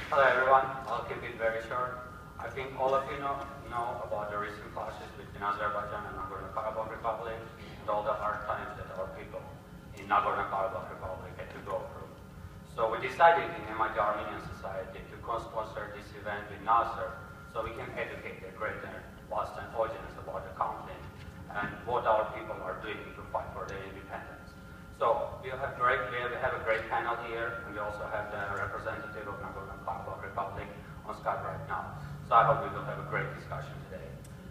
Hello everyone, I'll keep it very short. I think all of you know about the recent clashes between Azerbaijan and Nagorno Karabakh Republic and all the hard times that our people in Nagorno Karabakh Republic had to go through. So we decided in the Armenian Society to co-sponsor this event with Nasser so we can educate the greater Boston audience about the conflict and what our people are doing to fight for their independence. So we have a great panel here, and we also have the representative of Nagorno Karabakh Republic on Skype right now. So I hope we will have a great discussion today.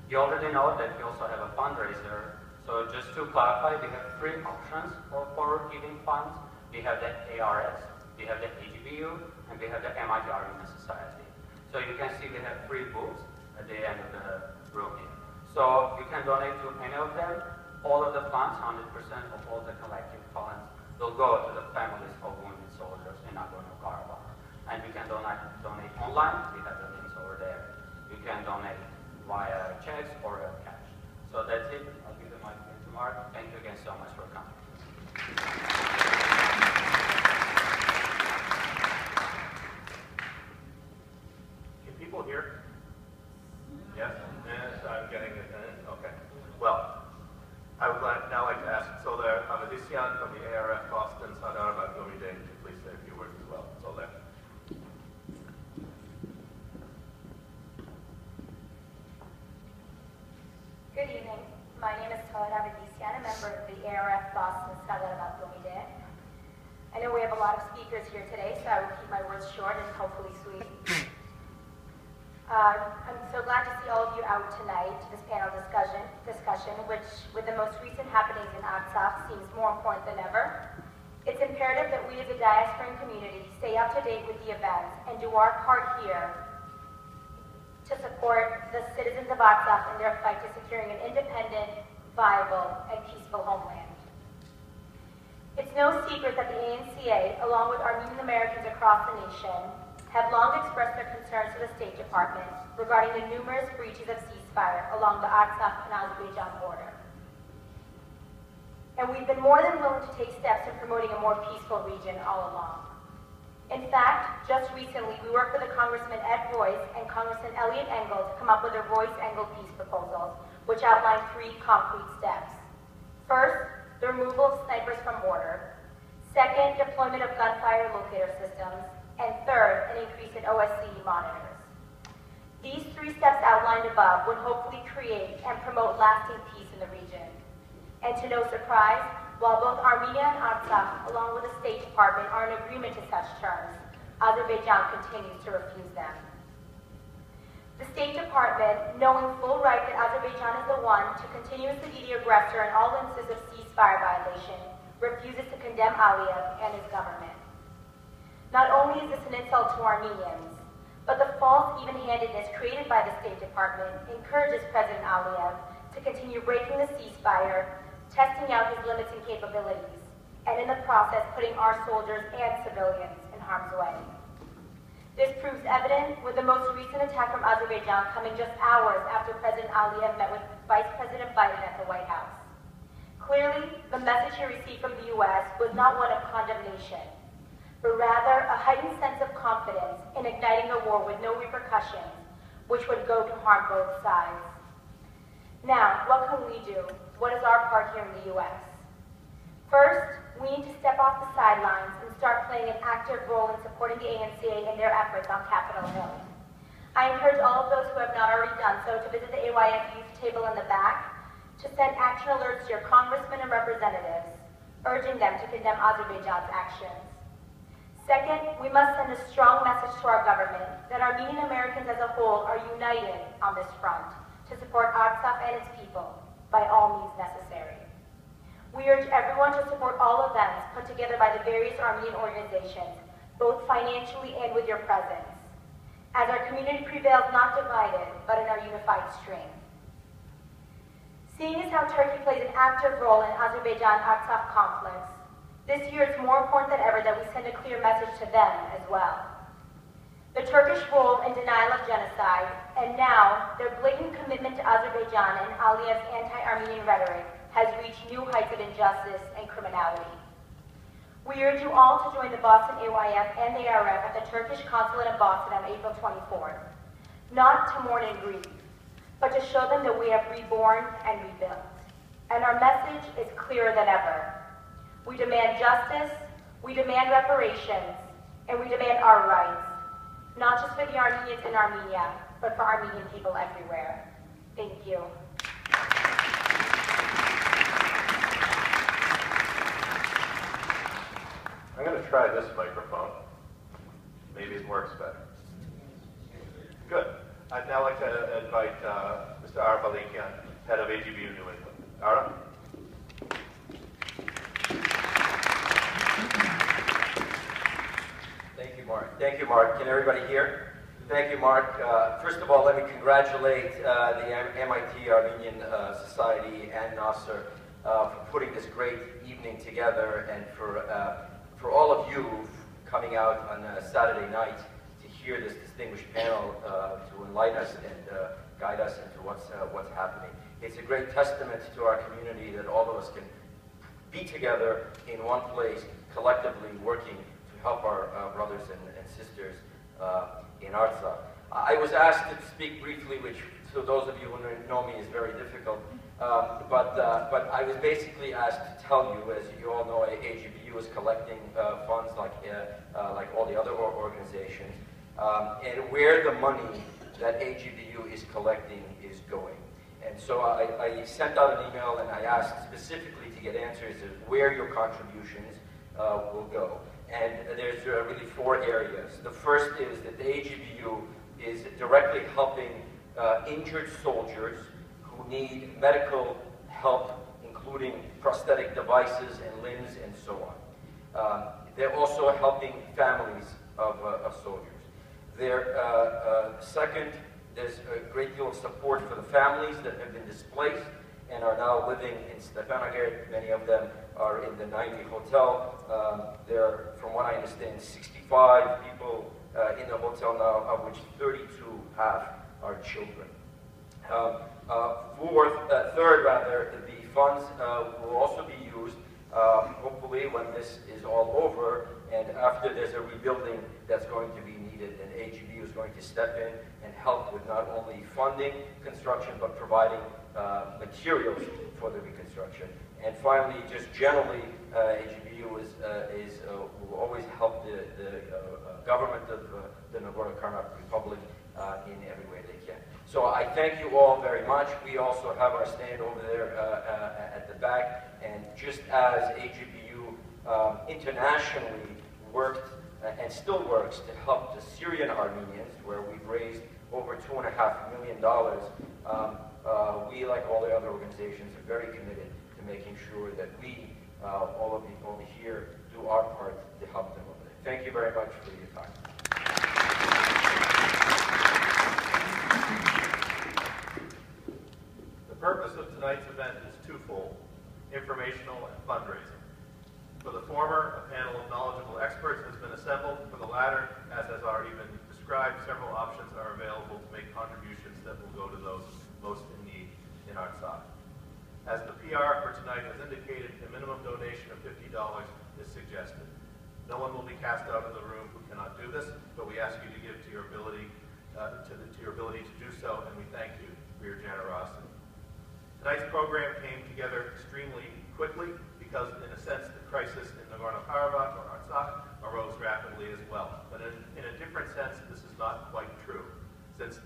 You already know that we also have a fundraiser. So just to clarify, we have three options for giving funds. We have the ARS, we have the AGBU, and we have the MIT Armenian Society. So you can see we have three booths at the end of the room here. So you can donate to any of them. All of the funds, 100% of all the collected funds, will go to the families of wounded soldiers in Nagorno-Karabakh. And you can donate online. We have the links over there. You can donate via checks or cash. So that's it. I'll give the mic to Mark. Thank you again so much for coming. Can people hear? Yes? Yes, I'm getting it. Okay. Well, I would now like to ask Soler Avedisian from the ARF Boston, South Caucasus, to please say a few words as well. Soler. Good evening. My name is Soler Avedisian, a member of the ARF Boston, South Caucasus. I know we have a lot of speakers here today, so I will keep my words short and hopefully sweet. I'm so glad to see all of you out tonight to this panel discussion, which, with the most recent happenings in Artsakh, seems more important than ever. It's imperative that we as a diasporan community stay up to date with the events and do our part here to support the citizens of Artsakh in their fight to securing an independent, viable, and peaceful homeland. It's no secret that the ANCA, along with Armenian Americans across the nation, have long expressed their concerns to the State Department regarding the numerous breaches of ceasefire along the Artsakh and Azerbaijan border. And we've been more than willing to take steps in promoting a more peaceful region all along. In fact, just recently, we worked with Congressman Ed Royce and Congressman Elliot Engel to come up with a Royce-Engel peace proposals, which outlined 3 concrete steps. First, the removal of snipers from border. Second, deployment of gunfire locator systems. And third, an increase in OSCE monitors. These 3 steps outlined above would hopefully create and promote lasting peace in the region. And to no surprise, while both Armenia and Artsakh, along with the State Department, are in agreement to such terms, Azerbaijan continues to refuse them. The State Department, knowing full right that Azerbaijan is the one to continuously be the aggressor in all instances of ceasefire violation, refuses to condemn Aliyev and his government. Not only is this an insult to Armenians, but the false even-handedness created by the State Department encourages President Aliyev to continue breaking the ceasefire, testing out his limits and capabilities, and in the process putting our soldiers and civilians in harm's way. This proves evident with the most recent attack from Azerbaijan coming just hours after President Aliyev met with Vice President Biden at the White House. Clearly, the message he received from the U.S. was not one of condemnation, but rather a heightened sense of confidence in igniting a war with no repercussions, which would go to harm both sides. Now, what can we do? What is our part here in the U.S.? First, we need to step off the sidelines and start playing an active role in supporting the ANCA in their efforts on Capitol Hill. I encourage all of those who have not already done so to visit the AYF youth table in the back to send action alerts to your congressmen and representatives, urging them to condemn Azerbaijan's actions. Second, we must send a strong message to our government that Armenian Americans as a whole are united on this front to support Artsakh and its people by all means necessary. We urge everyone to support all events put together by the various Armenian organizations, both financially and with your presence, as our community prevails not divided, but in our unified strength. Seeing as how Turkey plays an active role in Azerbaijan-Artsakh conflicts, this year it's more important than ever that we send a clear message to them as well. The Turkish role in denial of genocide, and now their blatant commitment to Azerbaijan and Aliyev's anti-Armenian rhetoric has reached new heights of injustice and criminality. We urge you all to join the Boston AYF and the ARF at the Turkish Consulate in Boston on April 24th, not to mourn and grieve, but to show them that we have reborn and rebuilt. And our message is clearer than ever. We demand justice, we demand reparations, and we demand our rights, not just for the Armenians in Armenia, but for Armenian people everywhere. Thank you. I'm going to try this microphone. Maybe it works better. Good. I'd now like to invite Mr. Ara Balikian, head of AGBU New England. Ara? Thank you, Mark. Thank you, Mark. Can everybody hear? Thank you, Mark. First of all, let me congratulate the MIT Armenian Society and Nasser for putting this great evening together, and for all of you coming out on a Saturday night to hear this distinguished panel to enlighten us and guide us into what's happening. It's a great testament to our community that all of us can be together in one place, collectively working to help our brothers and sisters in Artsakh. I was asked to speak briefly, which to those of you who know me is very difficult, but I was basically asked to tell you, as you all know, AGBU is collecting funds like all the other organizations, and where the money that AGBU is collecting is going. And so I sent out an email and I asked specifically to get answers of where your contributions will go. And there's really 4 areas. The first is that the AGBU is directly helping injured soldiers who need medical help, including prosthetic devices and limbs and so on. They're also helping families of soldiers. Second, there's a great deal of support for the families that have been displaced and are now living in Stepanakert. Many of them are in the 90 hotel. There are, from what I understand, 65 people in the hotel now, of which 32 are children. Third, the funds will also be used, hopefully when this is all over, and after there's a rebuilding that's going to be needed, and AGBU is going to step in and help with not only funding construction, but providing materials for the reconstruction. And finally, just generally, AGBU will always help the government of the Nagorno Karabakh Republic in every way they can. So I thank you all very much. We also have our stand over there at the back, and just as AGBU internationally worked and still works to help the Syrian Armenians, where we've raised over $2.5 million, we, like all the other organizations, are very committed to making sure that we, all of you over here, do our part to help them over there. Thank you very much for your time. The purpose of tonight's event is twofold: informational and fundraising. For the former, a panel of knowledgeable experts has been assembled. For the latter, as has already been described, several options are available to make contributions that will go to those most in need in Artsakh. As the PR for tonight has indicated, a minimum donation of $50 is suggested. No one will be cast out of the room who cannot do this, but we ask you to give to your ability to do so, and we thank you for your generosity. Tonight's program came together extremely quickly because, in a sense, the crisis in Nagorno Karabakh, or Artsakh, arose rapidly as well. But in a different sense, this is not quite true, since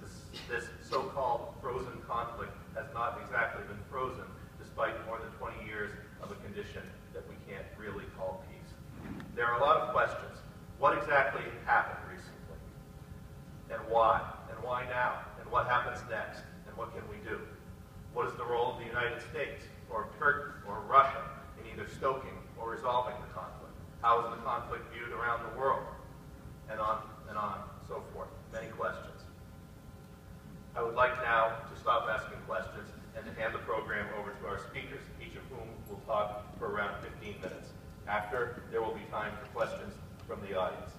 this so-called frozen conflict has not exactly been frozen, despite more than 20 years of a condition that we can't really call peace. There are a lot of questions. What exactly happened recently? And why? And why now? And what happens next? And what can we do? What is the role of the United States, or Turkey, or Russia in either stoking or resolving the conflict? How is the conflict viewed around the world? And on, so forth. Many questions. I would like now to stop asking questions and to hand the program over to our speakers, each of whom will talk for around 15 minutes. After, there will be time for questions from the audience.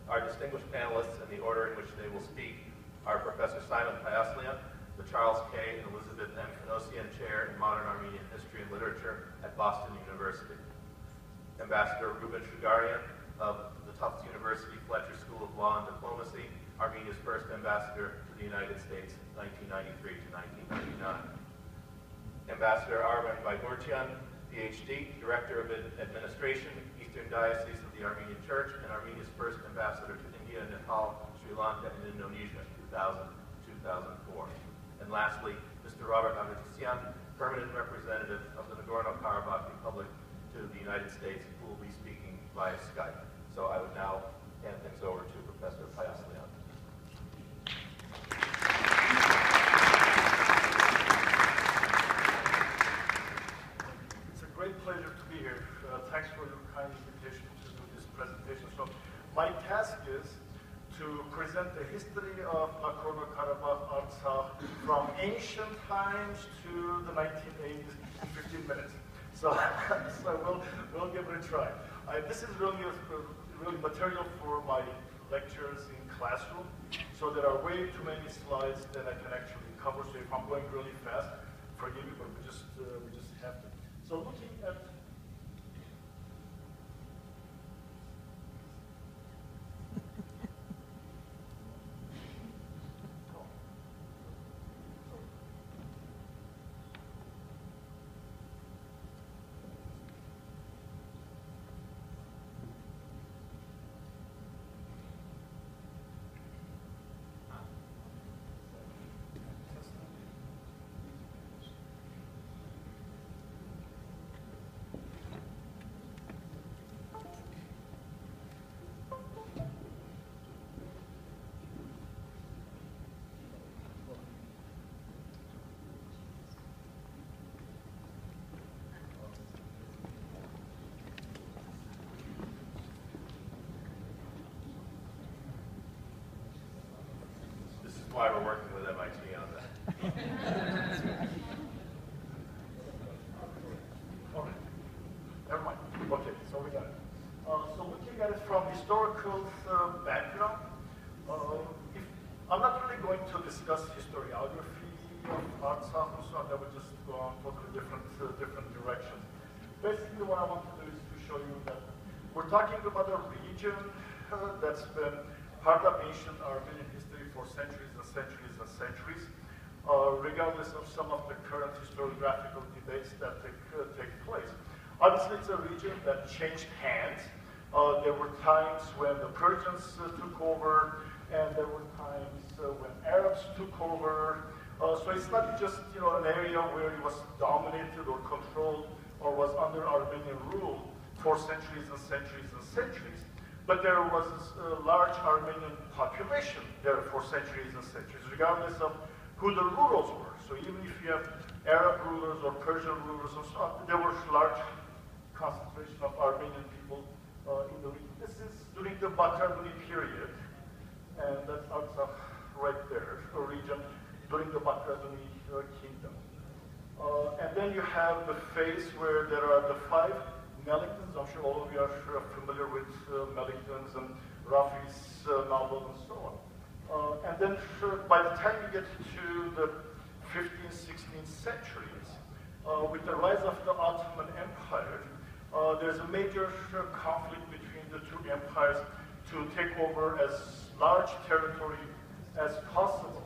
Our distinguished panelists, in the order in which they will speak, are Professor Simon Payaslian, the Charles K. and Elizabeth M. Kanosian Chair in Modern Armenian History and Literature at Boston University. Ambassador Ruben Shugarian of the Tufts University Fletcher School of Law and Diplomacy, Armenia's first ambassador to the United States, 1993 to 1999. Ambassador Armen Baigortian, PhD, Director of Administration, Eastern Diocese of the Armenian Church, and Armenia's first ambassador to India, Nepal, Sri Lanka, and Indonesia, 2000-2004. And lastly, Mr. Robert Avedisian, Permanent Representative of the Nagorno Karabakh Republic to the United States, who will be speaking via Skype. So I would now hand things over to Professor Payaslian. It's a great pleasure to be here. Thanks for your kind invitation to do this presentation. So my task is to present the history of Nagorno Karabakh Artsakh from ancient times to the 1980s in 15 minutes. So, we'll give it a try. This is really material for my lectures in classroom. So there are way too many slides that I can actually cover. So if I'm going really fast, forgive me, but we just have to. So looking at why we're working with MIT on that. All right. Never mind. Okay, so we got it. So looking at it from historical background, I'm not really going to discuss historiography of Artsakh and so on. That would just go on totally different directions. Basically, what I want to do is to show you that we're talking about a region that's been part of ancient Armenian history for centuries and centuries and centuries, regardless of some of the current historiographical debates that take place. Obviously, it's a region that changed hands. There were times when the Persians took over, and there were times when Arabs took over. So it's not just an area where it was dominated or controlled or was under Armenian rule for centuries and centuries and centuries. But there was a large Armenian population there for centuries and centuries, regardless of who the rulers were. So even if you have Arab rulers or Persian rulers or so on, there was large concentration of Armenian people in the region. This is during the Bakarmani period, and that's Artsakh right there, a region during the Bakarmani kingdom. And then you have the phase where there are the 5 Melingtons. I'm sure all of you are familiar with Melingtons and Rafi's novel and so on. And then by the time you get to the 15th, 16th centuries, with the rise of the Ottoman Empire, there's a major conflict between the two empires to take over as large territory as possible.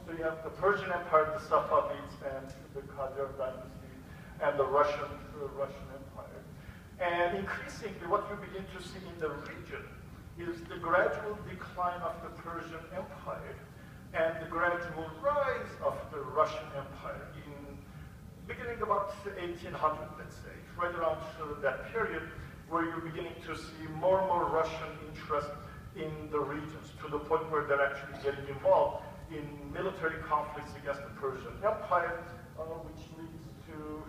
So you have the Persian Empire, the Safavids, and the Qajar dynasty, and the Russian Empire. And increasingly, what you begin to see in the region is the gradual decline of the Persian Empire and the gradual rise of the Russian Empire in beginning about 1800, let's say, right around that period where you're beginning to see more and more Russian interest in the regions, to the point where they're actually getting involved in military conflicts against the Persian Empire, which leads to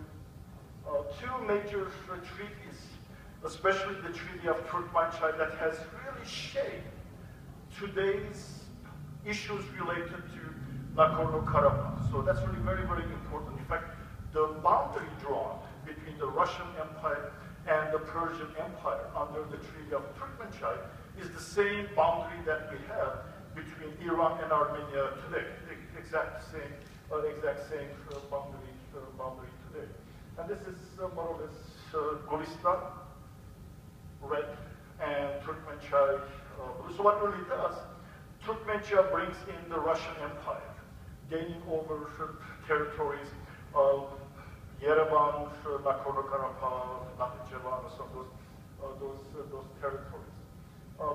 2 major treaties, especially the Treaty of Turkmenchai, that has really shaped today's issues related to Nagorno Karabakh. So that's really very, very important. In fact, the boundary drawn between the Russian Empire and the Persian Empire under the Treaty of Turkmenchai is the same boundary that we have between Iran and Armenia today. The exact same boundary today. And this is more or less Gulistan, red, and Turkmenchai blue. So what really does, Turkmenchai brings in the Russian Empire, gaining over territories of Yerevan, Nagorno Karabakh, Nakhchivan, some of those territories.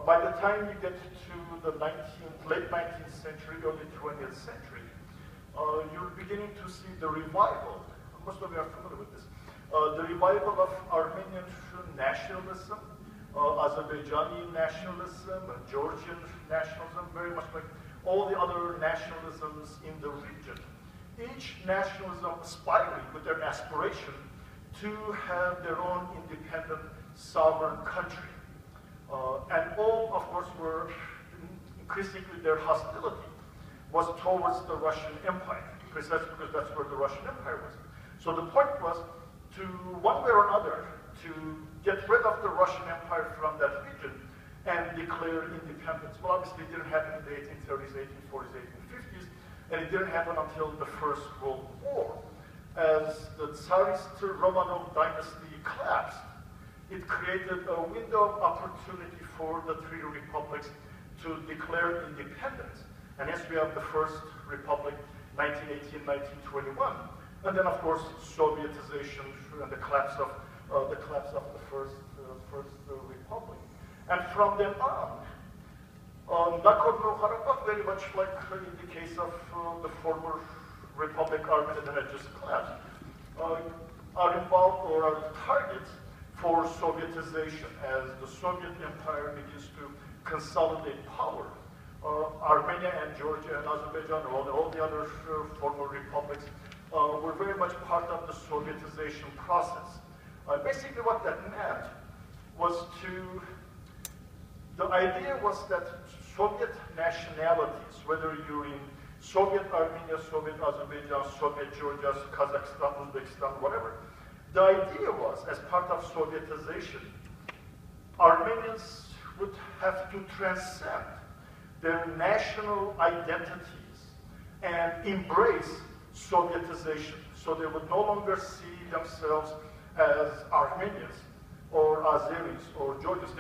By the time you get to the late 19th century, early 20th century, you're beginning to see the revival. Most of you are familiar with this. The revival of Armenian nationalism, Azerbaijani nationalism, Georgian nationalism, very much like all the other nationalisms in the region. Each nationalism aspiring with their aspiration to have their own independent sovereign country. And all, of course, were increasingly their hostility was towards the Russian Empire, precisely because that's where the Russian Empire was. So the point was to, one way or another, to get rid of the Russian Empire from that region and declare independence. Well, obviously it didn't happen in the 1830s, 1840s, 1850s, and it didn't happen until the First World War. As the Tsarist Romanov dynasty collapsed, it created a window of opportunity for the three republics to declare independence. And hence we have the First Republic, 1918, 1921. And then, of course, Sovietization and the collapse of the First Republic. And from then on, Nagorno Karabakh, very much like in the case of the former Republic Armenia that had just collapsed, are involved or are targets for Sovietization as the Soviet Empire begins to consolidate power. Armenia and Georgia and Azerbaijan, all the other former republics, were very much part of the Sovietization process. Basically what that meant was the idea was that Soviet nationalities, whether you're in Soviet Armenia, Soviet Azerbaijan, Soviet Georgia, Kazakhstan, Uzbekistan, whatever, the idea was, as part of Sovietization, Armenians would have to transcend their national identities and embrace Sovietization. So they would no longer see themselves as Armenians or Azeris or Georgians.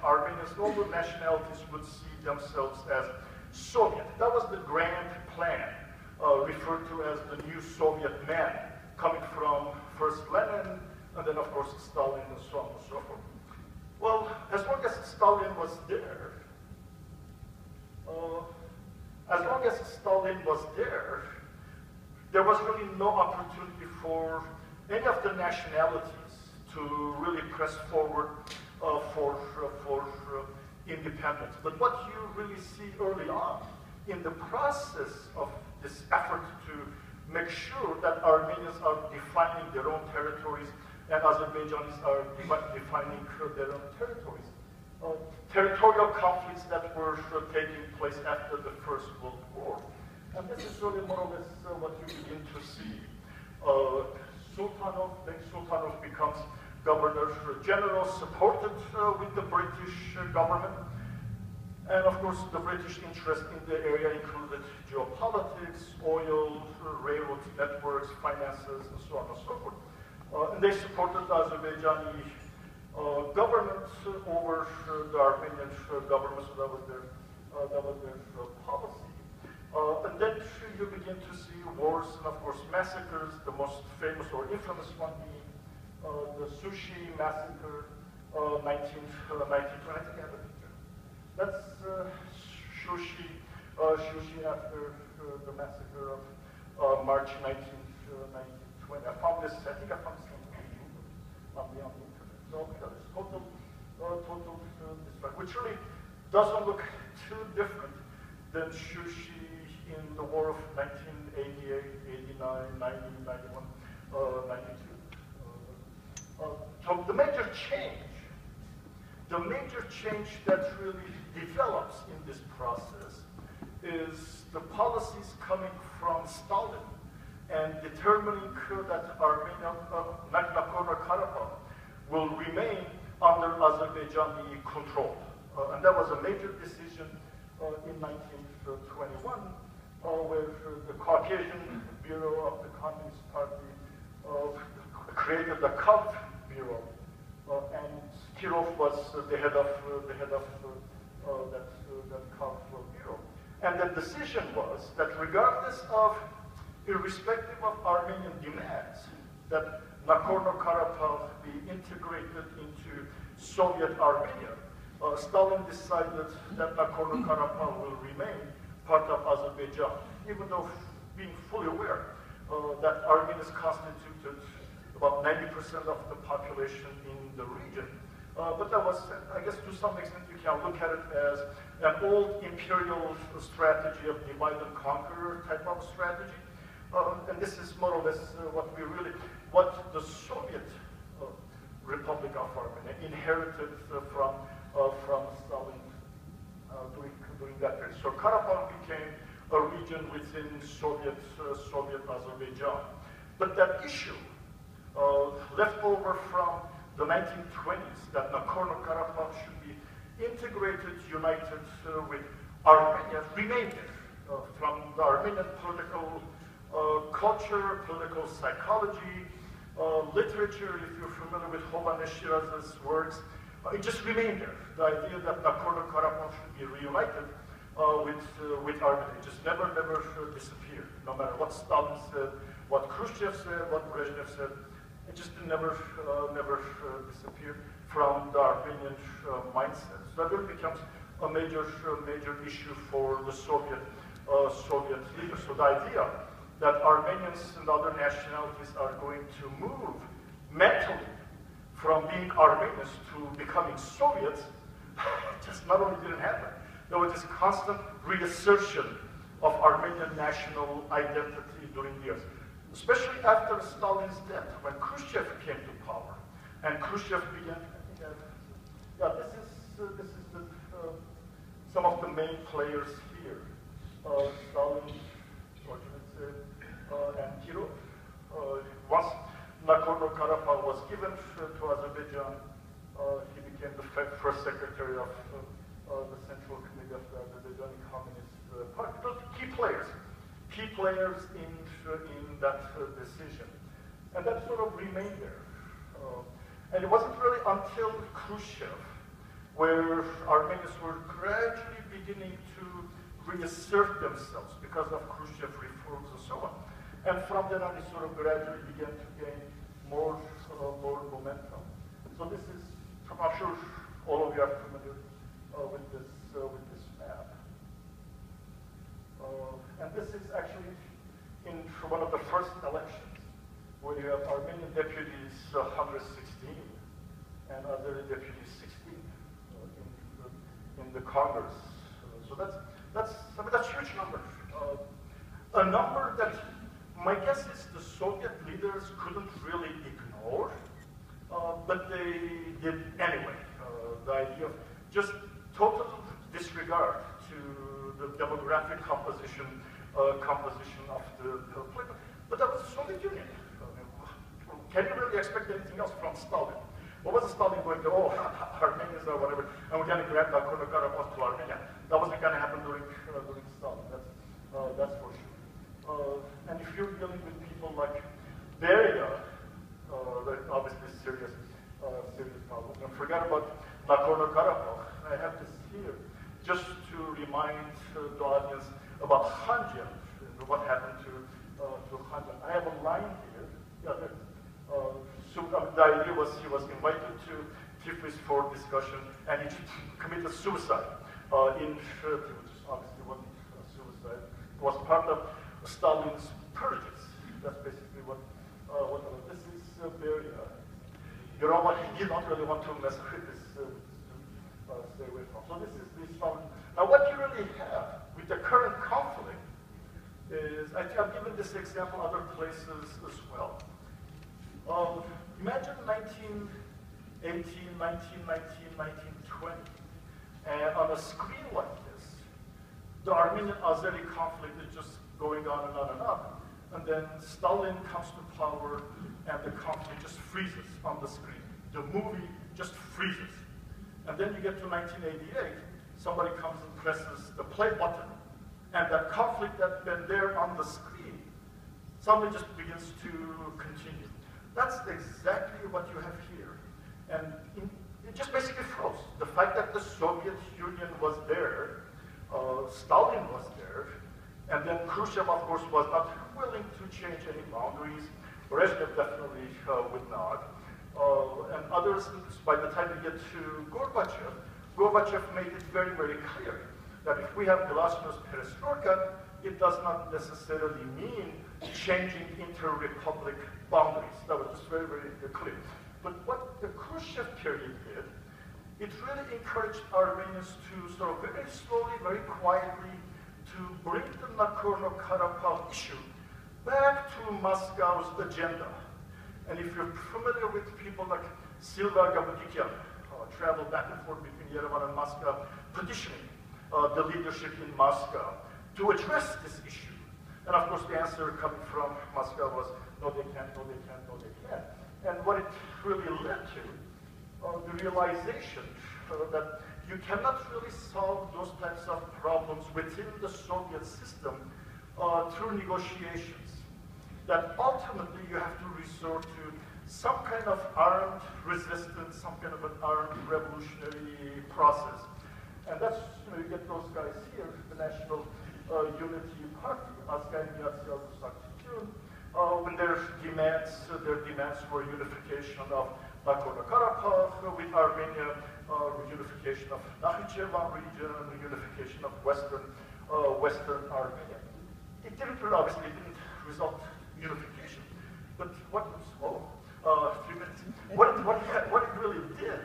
Armenians, all the nationalities would see themselves as Soviet. That was the grand plan, referred to as the new Soviet man, coming from first Lenin, and then of course Stalin, and so on and so forth. Well, as long as Stalin was there, there was really no opportunity for any of the nationalities to really press forward for independence. But what you really see early on in the process of this effort to make sure that Armenians are defining their own territories and Azerbaijanis are defining their own territories. Territorial conflicts that were taking place after the First World War. And this is really more or less what you begin to see. Sultanov becomes Governor General, supported with the British government. And of course, the British interest in the area included geopolitics, oil, railroad networks, finances, and so on and so forth. And they supported the Azerbaijani government over the Armenian government, so that was their policy. And then you begin to see wars and, of course, massacres, the most famous or infamous one being the Sushi massacre, 1920. I think I have a picture. That's Sushi after the massacre of March 1920. I found this, I think I found this on the internet. So it's total destruction, which really doesn't look too different than Sushi in the war of 1988, 89, 90, 91, 92. So the major change that really develops in this process is the policies coming from Stalin and determining that Armenia, Nagorno Karabakh, will remain under Azerbaijani control. And that was a major decision in 1921, where the Caucasian Bureau of the Communist Party created the Cult Bureau and Kirov was the head of that Cultural Bureau. And the decision was that regardless of, irrespective of Armenian demands, that Nagorno Karabakh be integrated into Soviet Armenia, Stalin decided that Nagorno Karabakh will remain part of Azerbaijan, even though being fully aware that Armenians constituted about 90% of the population in the region. But that was, I guess, to some extent, you can look at it as an old imperial strategy of divide and conquer type of strategy. And this is more or less what the Soviet Republic of Armenia inherited from Stalin during that period. So Karabakh became a region within Soviet Azerbaijan. But that issue left over from the 1920s, that Nagorno Karabakh should be integrated, united with Armenia, remained there. From the Armenian political culture, political psychology, literature, if you're familiar with Hovaneshira's works, it just remained there. The idea that Nagorno Karabakh should be reunited with Armenia. It just never disappeared. No matter what Stalin said, what Khrushchev said, what Brezhnev said, it just never disappeared from the Armenian mindset. So that really becomes a major issue for the Soviet leaders. So the idea that Armenians and other nationalities are going to move mentally from being Armenians to becoming Soviets just not only didn't happen. There was this constant reassertion of Armenian national identity during the years, especially after Stalin's death, when Khrushchev came to power, and Khrushchev began. This is some of the main players here: Stalin, and Kirov. Once Nagorno Karabakh was given to Azerbaijan, he became the first secretary of the Central Committee of the Azerbaijani Communist Party. Those key players in that decision. And that sort of remained there. And it wasn't really until Khrushchev where Armenians were gradually beginning to reassert themselves because of Khrushchev reforms and so on. And from then on, it sort of gradually began to gain more momentum. So this is, I'm sure all of you are familiar with this map. And this is actually in one of the first elections, where you have Armenian deputies 116 and other deputies 16 in the Congress. So that's huge number. A number that my guess is the Soviet leaders couldn't really ignore, but they did anyway. The idea of just total disregard to the demographic composition of the political. But that was the Soviet Union. Can you really expect anything else from Stalin? What was Stalin going to, Armenians or whatever, and we're going to grant Nagorno Karabakh to Armenia? That wasn't going to happen during Stalin. That's for sure. And if you're dealing with people like Beria, that's obviously serious problem. And forget about Nagorno Karabakh. I have this here just to remind the audience about Khanjan, what happened to Khanjan. I have a line here. Yeah, so the idea was he was invited to Tiflis for discussion, and he committed suicide in Turkey, which obviously wasn't suicide. It was part of Stalin's purges. That's basically what this is. Beria. You know what? He did not really want to mess with this. Stay away from. So this is the Stalin. Now, what you really have with the current conflict is, I've given this example other places as well. Imagine 1918, 1919, 1920, and on a screen like this, the Armenian-Azeri conflict is just going on and on and on. And then Stalin comes to power, and the conflict just freezes on the screen. The movie just freezes. And then you get to 1988, somebody comes and presses the play button, and that conflict that's been there on the screen suddenly just begins to continue. That's exactly what you have here. And it just basically froze. The fact that the Soviet Union was there, Stalin was there, and then Khrushchev, of course, was not willing to change any boundaries. Brezhnev definitely would not. And others, by the time we get to Gorbachev, Gorbachev made it very, very clear that if we have glasnost perestroika, it does not necessarily mean changing inter-republic boundaries. That was just very, very clear. But what the Khrushchev period did, it really encouraged Armenians to sort of very slowly, very quietly, to bring the Nagorno Karabakh issue back to Moscow's agenda. And if you're familiar with people like Silva Gabudikyan, traveled back and forth between Yerevan and Moscow, petitioning the leadership in Moscow to address this issue. And of course, the answer coming from Moscow was, no, they can't, no, they can't, no, they can't. And what it really led to, the realization that you cannot really solve those types of problems within the Soviet system through negotiations. That ultimately you have to resort to some kind of armed resistance, some kind of an armed revolutionary process. And that's, you get those guys here, the National Unity Party, when their demands were unification of Nagorno Karabakh with Armenia, unification of Nakhichevan region, unification of Western Armenia. It obviously didn't result in unification. But what was, 3 minutes. What it really did,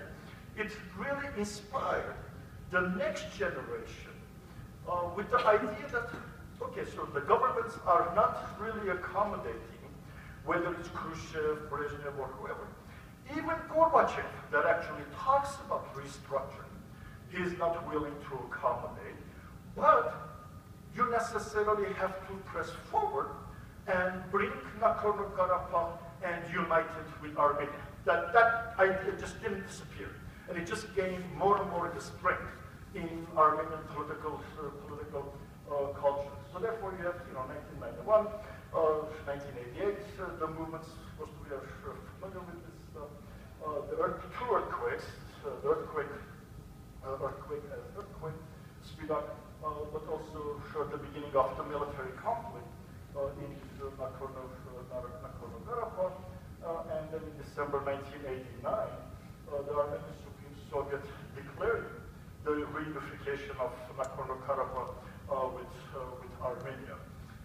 it really inspired the next generation with the idea that, okay, so the governments are not really accommodating, whether it's Khrushchev, Brezhnev, or whoever. Even Gorbachev, that actually talks about restructuring, he is not willing to accommodate, but you necessarily have to press forward and bring Nagorno Karabakh and unite it with Armenia. That idea just didn't disappear, and it just gained more and more strength in Armenian political culture. So therefore, you have 1991, 1988. The movements, most of you are familiar with this. Two earthquakes, the earthquake, speed up, but also the beginning of the military conflict in Nagorno Karabakh, and then in December 1989, the Armenian Supreme Soviet declared the reunification of Nagorno Karabakh with Armenia.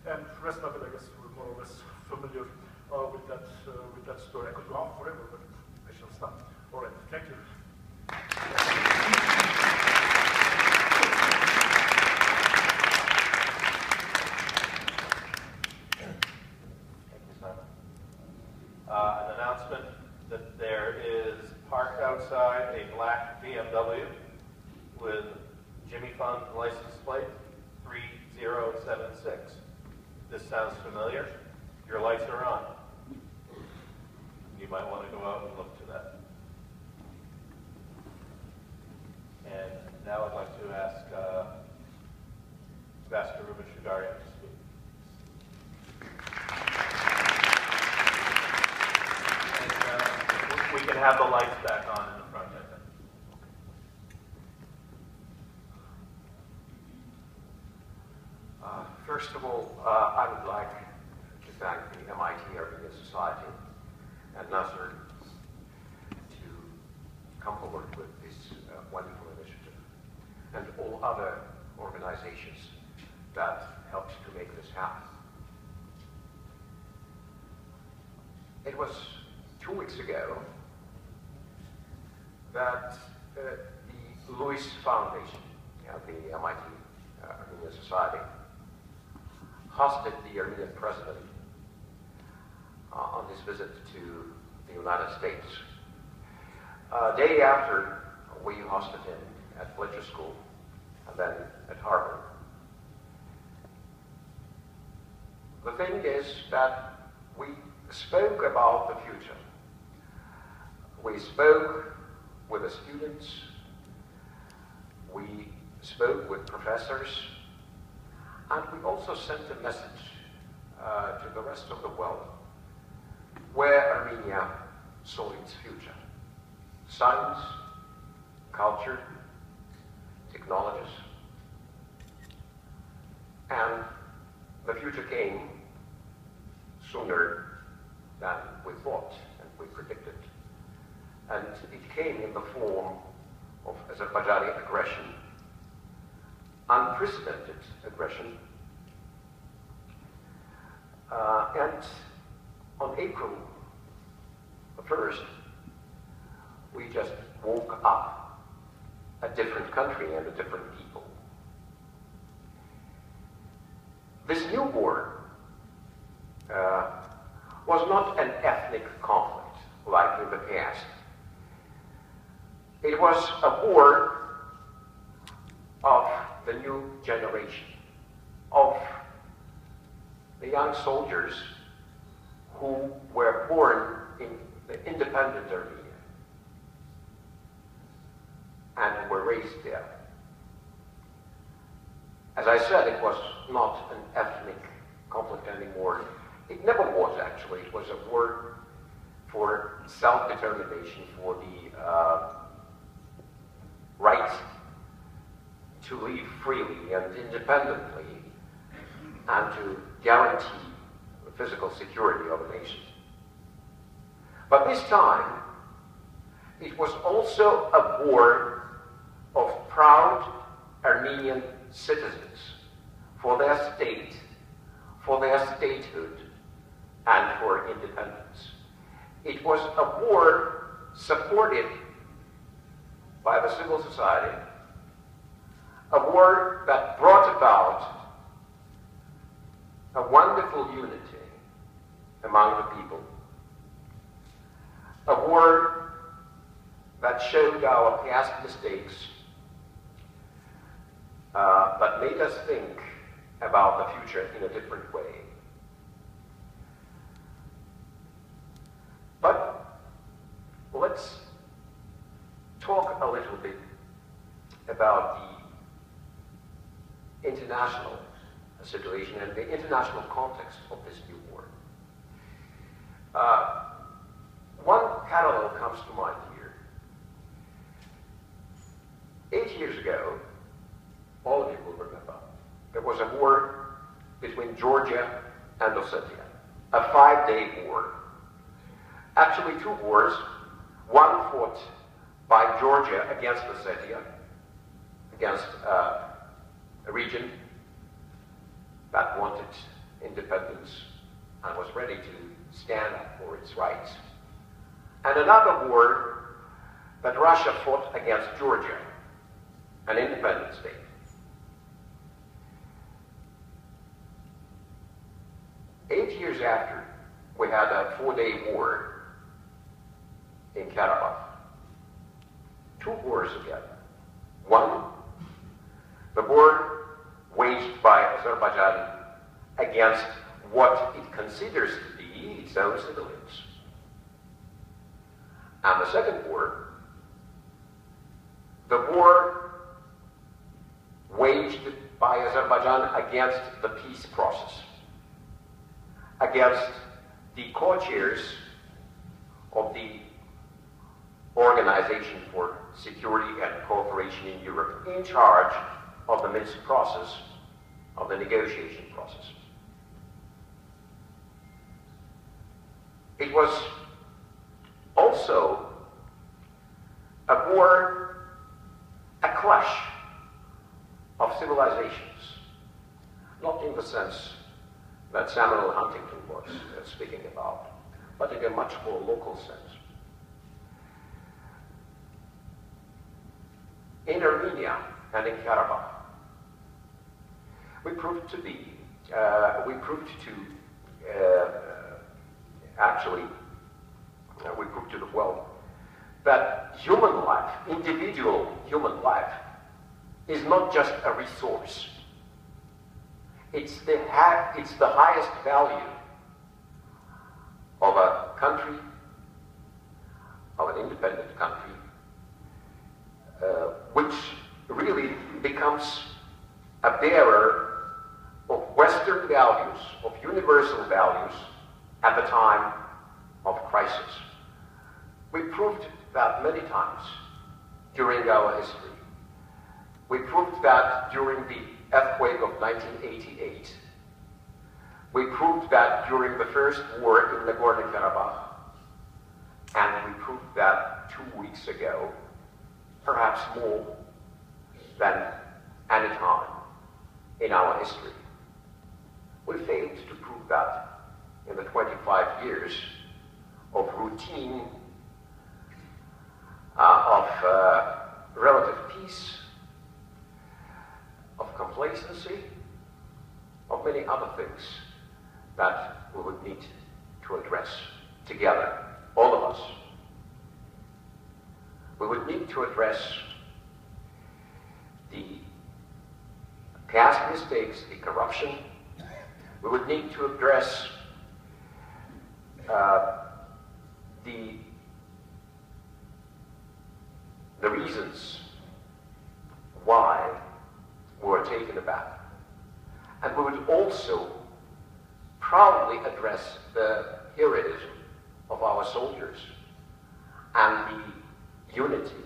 And the rest of it, I guess, we're more or less familiar with that story. I could go on forever, but I shall stop. All right, thank you. An announcement that there is parked outside a black BMW with Jimmy Fund license plate 3076. This sounds familiar. Your lights are on. You might want to go out and look to that. And now I'd like to ask Ambassador Ruben Shugarian to speak. And, we can have the lights back on in the front, I think. First of all, I would like to thank the MIT Armenian Society and Nasser to come forward with this wonderful initiative, and all other organizations that helped to make this happen. It was 2 weeks ago that the Lewis Foundation, the MIT Armenian Society, hosted the Armenian president on his visit to the United States. A day after, we hosted him at Fletcher School and then at Harvard. The thing is that we spoke about the future. We spoke with the students. We spoke with professors. And we also sent a message to the rest of the world where Armenia saw its future. Science, culture, technologies, and the future came sooner than we thought and we predicted. And it came in the form of Azerbaijani aggression, unprecedented aggression. And on April the 1st, we just woke up a different country and a different people. This new war was not an ethnic conflict like in the past. It was a war of the new generation, of the young soldiers who were born in the independent Armenia and were raised there. As I said, it was not an ethnic conflict anymore. It never was, actually. It was a war for self-determination, for the right to live freely and independently and to guarantee the physical security of a nation. But this time, it was also a war of proud Armenian citizens for their state, for their statehood, and for independence. It was a war supported by the civil society, a war that brought about a wonderful unity among the people, a war that showed our past mistakes, but made us think about the future in a different way. But let's talk a little bit about the international situation and the international context of this new war. One parallel comes to mind here. 8 years ago, all of you will remember, there was a war between Georgia and Ossetia, a 5-day war. Actually, 2 wars, one fought by Georgia against Ossetia, against a region that wanted independence and was ready to stand up for its rights. And another war that Russia fought against Georgia, an independent state. Eight years after, we had a 4-day war in Karabakh. 2 wars again. One, the war waged by Azerbaijan against what it considers to be its own civilians. And the second war, the war waged by Azerbaijan against the peace process, against the co-chairs of the Organization for Security and Cooperation in Europe, in charge of the Minsk process, of the negotiation process. It was also a war, a clash of civilizations, not in the sense that Samuel Huntington was speaking about, but in a much more local sense. In Armenia and in Karabakh, we proved to the world that human life, individual human life, is not just a resource. It's the highest value of a country, of an independent country, which really becomes a bearer of Western values, of universal values at the time of crisis. We proved that many times during our history. We proved that during the earthquake of 1988. We proved that during the first war in Nagorno Karabakh. And we proved that 2 weeks ago, perhaps more than any time in our history. We failed to prove that in the 25 years of routine, of relative peace, of complacency, of many other things that we would need to address together, all of us. We would need to address the past mistakes, the corruption. We would need to address the reasons why we were taken aback. And we would also proudly address the heroism of our soldiers and the unity,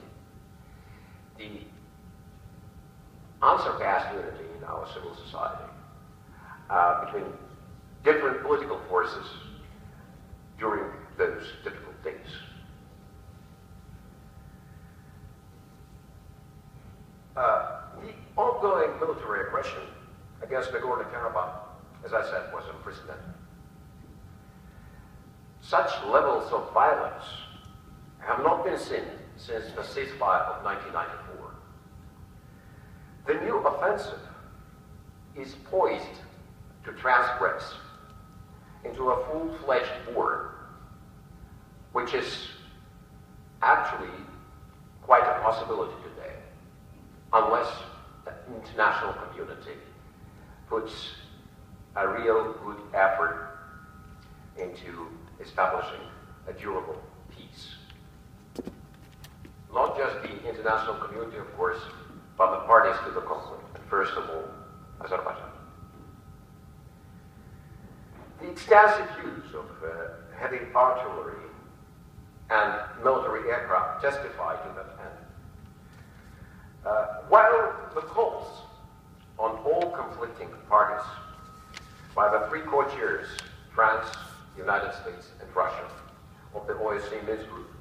the unsurpassed unity in our civil society between different political forces during those difficult days. The ongoing military aggression against Nagorno Karabakh, as I said, was unprecedented. Such levels of violence have not been seen since the ceasefire of 1994. The new offensive is poised to transgress into a full-fledged war, which is actually quite a possibility today, unless the international community puts a real good effort into establishing a durable peace. Not just the international community, of course, but the parties to the conflict, and first of all, Azerbaijan. The extensive use of heavy artillery and military aircraft testify to that end. While the calls on all conflicting parties by the three co-chairs, France, United States, and Russia, of the OSCE Minsk Group,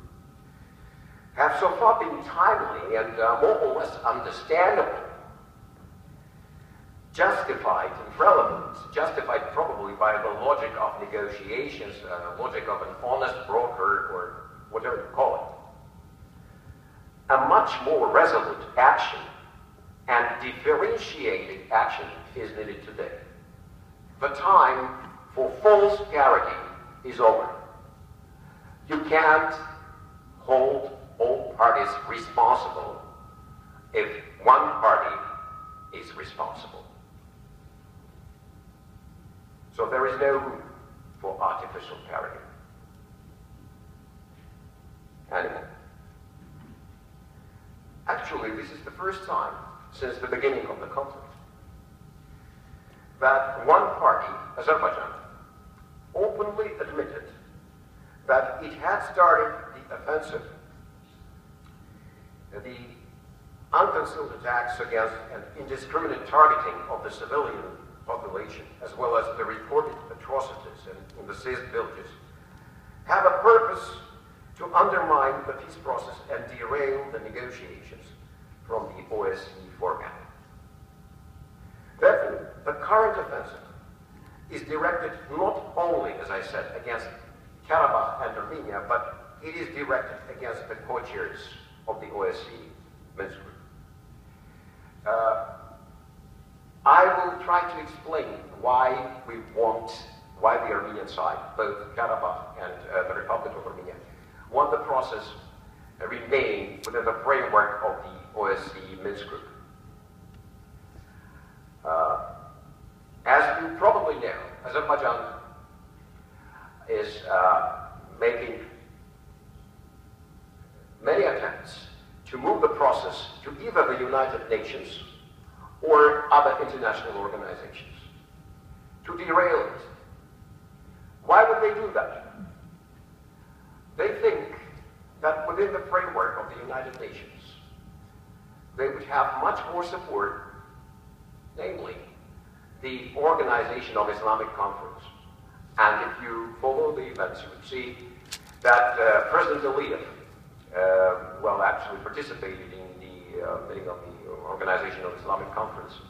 have so far been timely and more or less understandable, justified and relevant, justified probably by the logic of negotiations, logic of an honest broker, or whatever you call it. A much more resolute action and differentiated action is needed today. The time for false parity is over. You can't hold all parties responsible if one party is responsible. So there is no room for artificial parity anymore. Actually, this is the first time since the beginning of the conflict that one party, Azerbaijan, openly admitted that it had started the offensive, the unconcealed attacks against and indiscriminate targeting of the civilian population, as well as the reported atrocities in the seized villages, have a purpose to undermine the peace process and derail the negotiations from the OSCE format. Therefore, the current offensive is directed not only, as I said, against Karabakh and Armenia, but it is directed against the co-chairs of the OSCE Minsk Group. I will try to explain why the Armenian side, both Karabakh and the Republic of Armenia, want the process remain within the framework of the OSCE Minsk Group. As you probably know, Azerbaijan is making many attempts to move the process to either the United Nations or other international organizations, to derail it. Why would they do that? They think that within the framework of the United Nations, they would have much more support, namely the Organization of Islamic Conference. And if you follow the events, you would see that President Aliyev, actually participated in the meeting of the Organization of Islamic Conference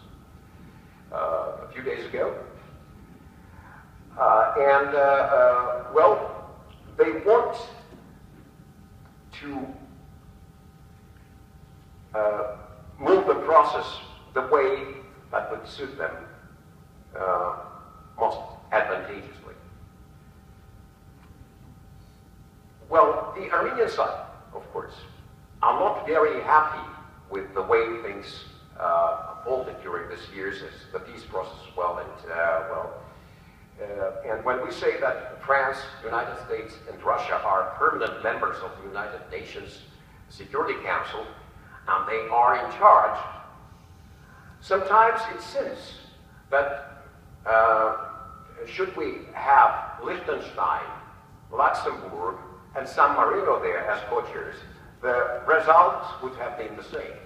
a few days ago. They want to move the process the way that would suit them most advantageously. Well, the Armenian side, of course, are not very happy with the way things unfolded during these years as the peace process and when we say that France, United States, and Russia are permanent members of the United Nations Security Council, and they are in charge, sometimes it seems that should we have Liechtenstein, Luxembourg, and San Marino there as co-chairs, the results would have been the same.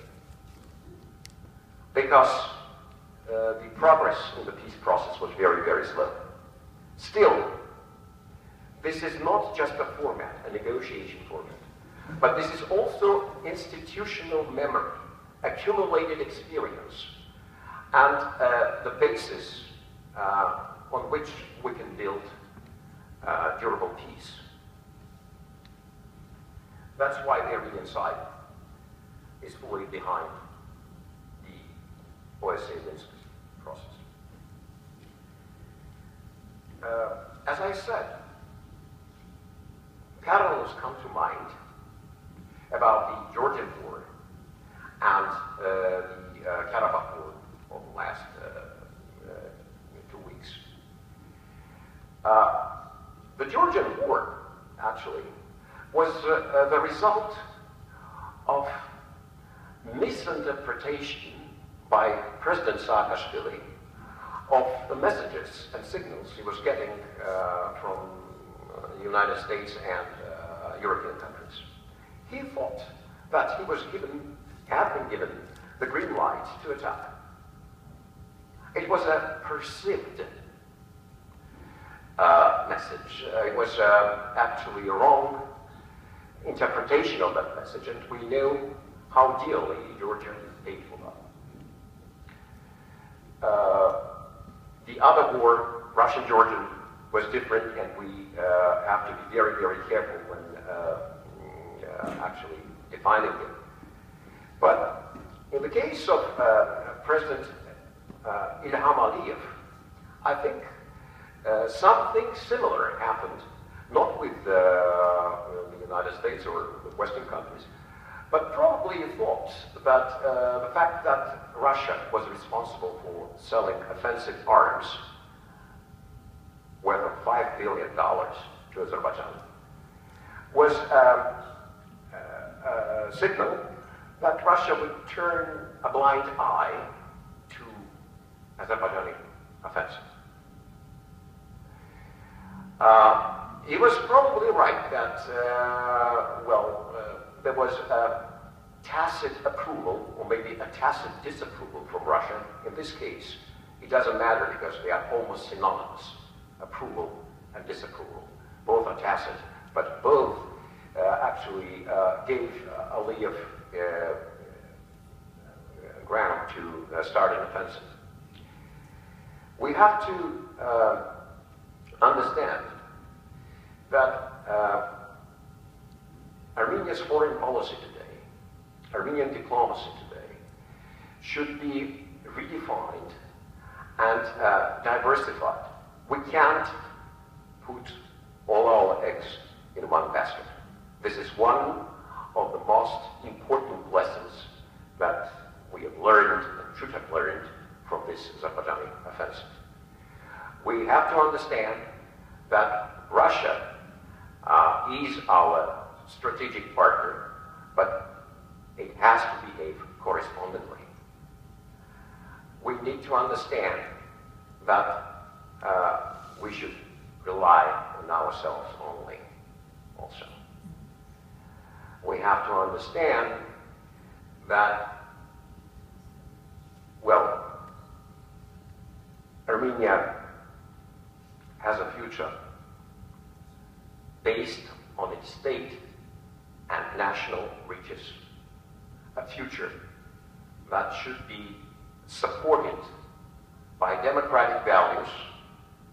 Because the progress in the peace process was very, very slow. Still, this is not just a format, a negotiation format, but this is also institutional memory, accumulated experience, and the basis on which we can build durable peace. That's why the Armenian side is fully behind the OSCE Minsk process. As I said, parallels come to mind about the Georgian War and the Karabakh War of the last 2 weeks. The Georgian War, actually, was the result of misinterpretation by President Saakashvili of the messages and signals he was getting from the United States and European countries. He thought that he had been given the green light to attack. It was a perceived message. It was actually a wrong interpretation of that message, and we know how dearly Georgia paid for that. The other war, Russian-Georgian, was different, and we have to be very, very careful when actually defining it. But in the case of President Ilham Aliyev, I think something similar happened, not with the United States or with Western countries, but probably he thought that the fact that Russia was responsible for selling offensive arms worth of $5 billion to Azerbaijan was a signal that Russia would turn a blind eye to Azerbaijani offensive. He was probably right that, there was a tacit approval, or maybe a tacit disapproval from Russia. In this case, it doesn't matter because they are almost synonymous, approval and disapproval. Both are tacit, but both actually gave Aliyev ground to start an offensive. We have to understand that Armenia's foreign policy today, Armenian diplomacy today, should be redefined and diversified. We can't put all our eggs in one basket. This is one of the most important lessons that we have learned and should have learned from this Azerbaijani offensive. We have to understand that Russia is our strategic partner, but it has to behave correspondingly. We need to understand that we should rely on ourselves only also. We have to understand that Well, Armenia has a future based on its state and national riches. A future that should be supported by democratic values,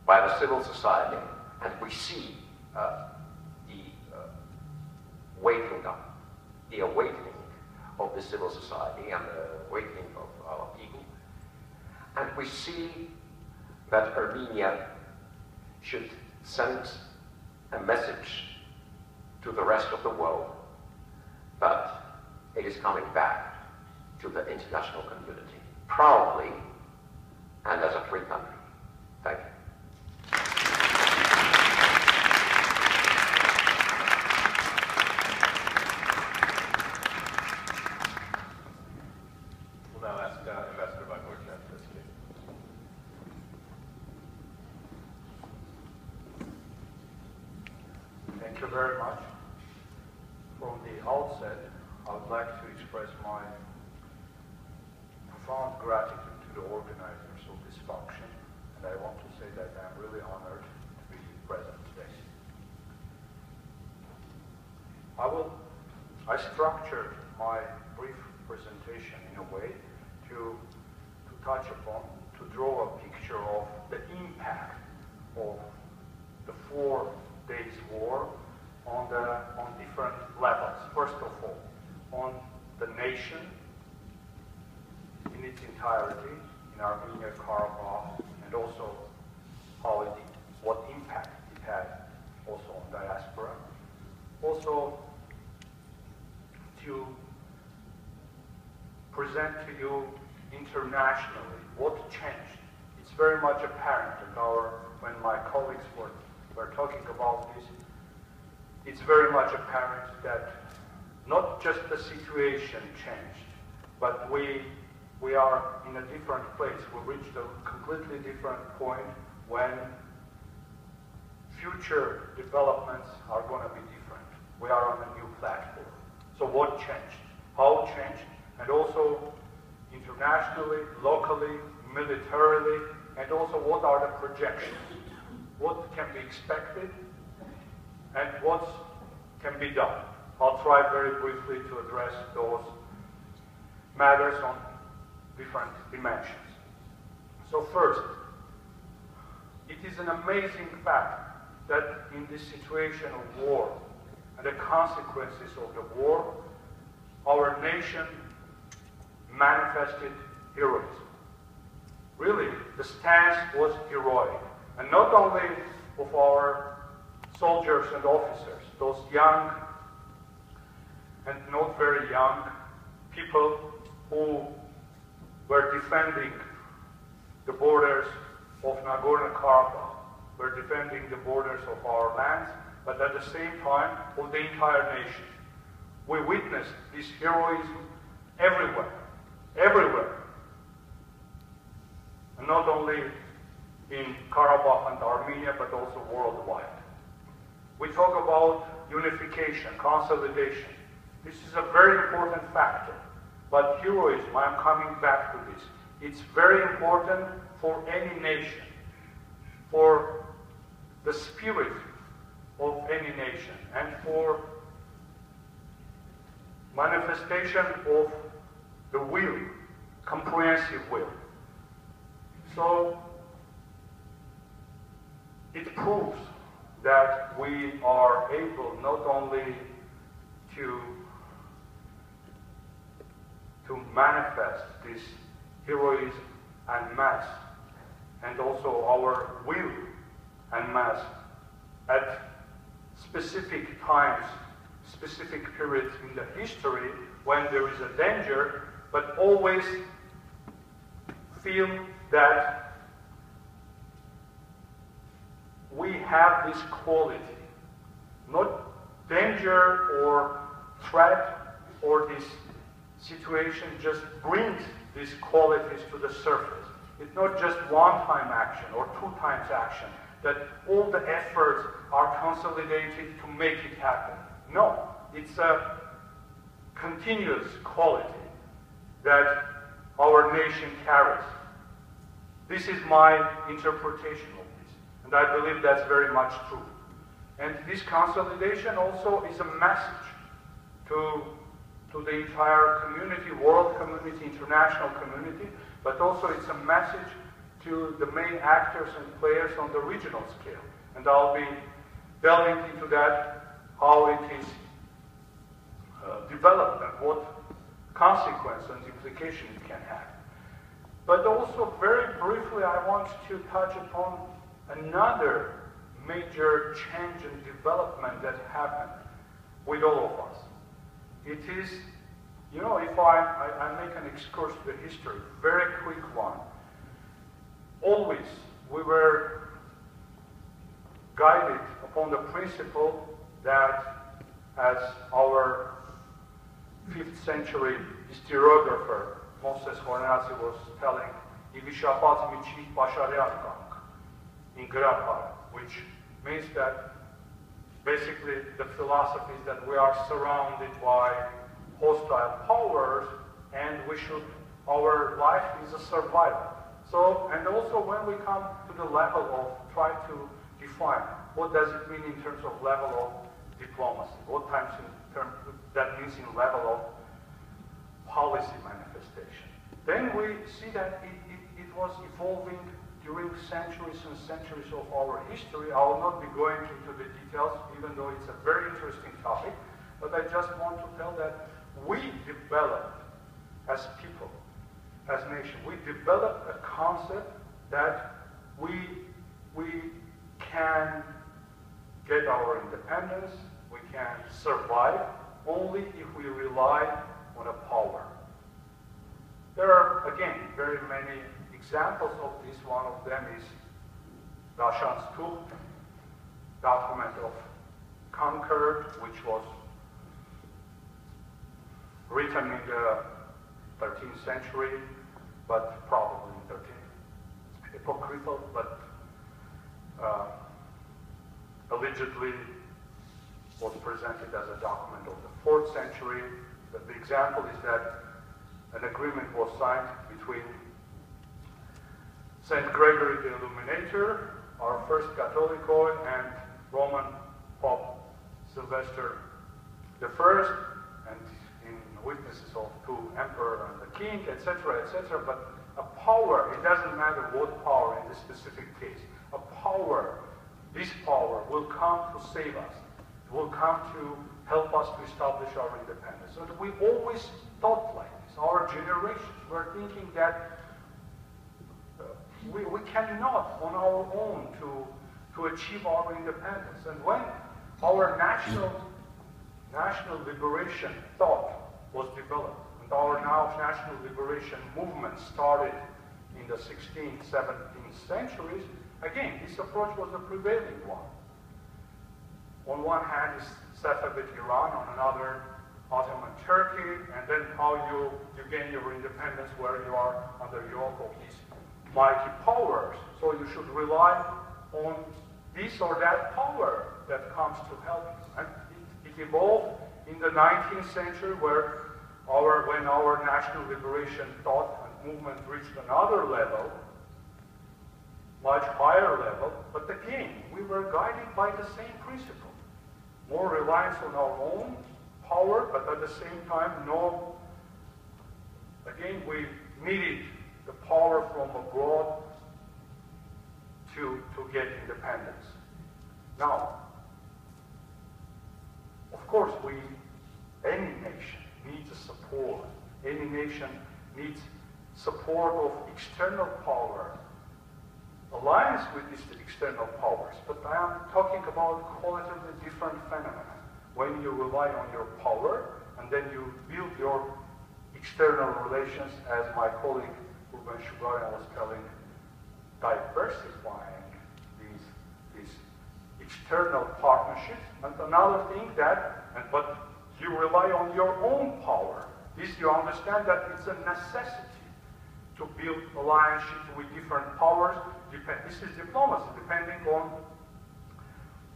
by the civil society, and we see the awakening of the civil society and the awakening of our people. And we see that Armenia should send a message to the rest of the world that it is coming back to the international community, proudly and as a free country. Thank you. We'll now ask Ambassador Bagorjan to speak. Thank you very much. From the outset, I would like to express my profound gratitude to the organizers of this function, and I want to say that I'm really honored to be present today. I structured my brief presentation in a way to touch upon, to draw a picture of the impact of the 4 days war on different levels. First of all, on the nation in its entirety, in Armenian Karabakh, and also what impact it had also on diaspora. Also, to present to you internationally what changed. It's very much apparent when my colleagues were talking about this, it's very much apparent that not just the situation changed, but we are in a different place. We reached a completely different point when future developments are going to be different. We are on a new platform. So what changed? How changed? And also internationally, locally, militarily, and also what are the projections? What can be expected and what can be done? I'll try very briefly to address those matters on different dimensions. So first, it is an amazing fact that in this situation of war and the consequences of the war, our nation manifested heroism. Really, the stance was heroic. And not only of our soldiers and officers, those young and not very young people who were defending the borders of Nagorno Karabakh, were defending the borders of our lands, but at the same time of the entire nation. We witnessed this heroism everywhere, everywhere. And not only in Karabakh and Armenia, but also worldwide. We talk about unification, consolidation. This is a very important factor. But heroism, I'm coming back to this. It's very important for any nation, for the spirit of any nation, and for manifestation of the will, comprehensive will. So it proves that we are able not only to manifest this heroism en masse, and also our will en masse at specific times, specific periods in the history when there is a danger, but always feel that we have this quality. Not danger or threat or this situation just brings these qualities to the surface. It's not just one-time action or two-times action, that all the efforts are consolidated to make it happen. No, it's a continuous quality that our nation carries. This is my interpretation of this, and I believe that's very much true. And this consolidation also is a message to the entire community, world community, international community, but also it's a message to the main actors and players on the regional scale. And I'll be delving into that, how it is developed and what consequence and implication it can have. But also very briefly I want to touch upon another major change and development that happened with all of us. It is, you know, if I make an excursus to the history, very quick one. Always we were guided upon the principle that, as our 5th century historiographer Moses Hornazi was telling, in Grapar, which means that basically the philosophy is that we are surrounded by hostile powers and our life is a survival. So, and also when we come to the level of try to define what does it mean in terms of level of diplomacy, what that means in level of policy manifestation. Then we see that it was evolving during centuries and centuries of our history. I will not be going into the details, even though it's a very interesting topic, but I just want to tell that we developed as people, as a nation, we developed a concept that we can get our independence, we can survive only if we rely on a power. There are, again, very many examples of this. One of them is Dashan's Tuch, document of Concord, which was written in the 13th century, but probably in 13th. Apocryphal, but allegedly was presented as a document of the 4th century. The example is that an agreement was signed between Saint Gregory the Illuminator, our first Catholicoi, and Roman Pope Sylvester I, and in witnesses of two emperor and the king, etc., etc. But a power, it doesn't matter what power in this specific case, a power, this power will come to save us, will come to help us to establish our independence. And we always thought like this. Our generations were thinking that we cannot on our own to achieve our independence. And when our national liberation thought was developed, and our national liberation movement started in the 16th, 17th centuries, again, this approach was the prevailing one. On one hand is Safavid Iran, on another Ottoman Turkey, and then how you gain your independence where you are under yoke of these mighty powers. So you should rely on this or that power that comes to help you. And it evolved in the 19th century when our national liberation thought and movement reached another level, much higher level, but again, we were guided by the same principle. More reliance on our own power, but at the same time, we needed the power from abroad to get independence. Now, of course, any nation needs a support. Any nation needs support of external power, alliance with these external powers. But I am talking about qualitatively different phenomena. When you rely on your power, and then you build your external relations, as my colleague Urban Shugarian was telling, diversifying these external partnerships. And another thing but you rely on your own power. This you understand that it's a necessity to build alliances with different powers. This is diplomacy, depending on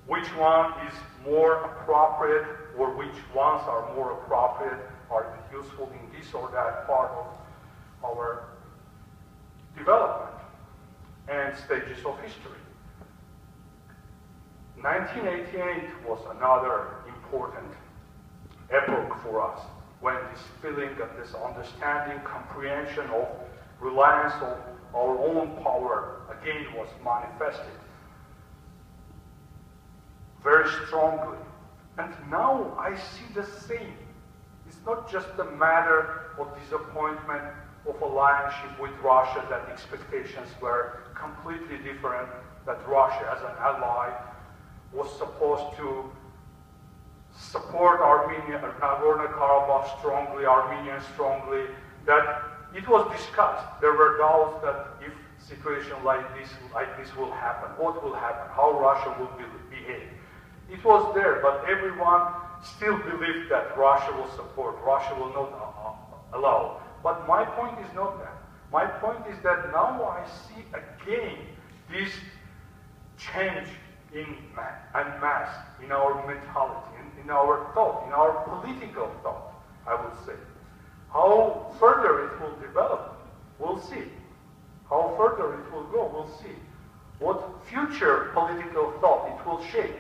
which one is more appropriate, or which ones are more appropriate, are useful in this or that part our development and stages of history. 1988 was another important epoch for us, when this feeling of this understanding, comprehension of reliance on our own power again was manifested very strongly. And now I see the same. It's not just a matter of disappointment of allianceship with Russia, that expectations were completely different, that Russia as an ally was supposed to support Armenia, Nagorno Karabakh strongly, Armenia strongly, that it was discussed. There were doubts that if situation like this will happen, what will happen, how Russia will behave. It was there, but everyone still believed that Russia will support, Russia will not allow. But my point is not that. My point is that now I see again this change en masse in our mentality, in our thought, in our political thought, I would say. How further it will develop, we'll see. How further it will go, we'll see. What future political thought it will shape,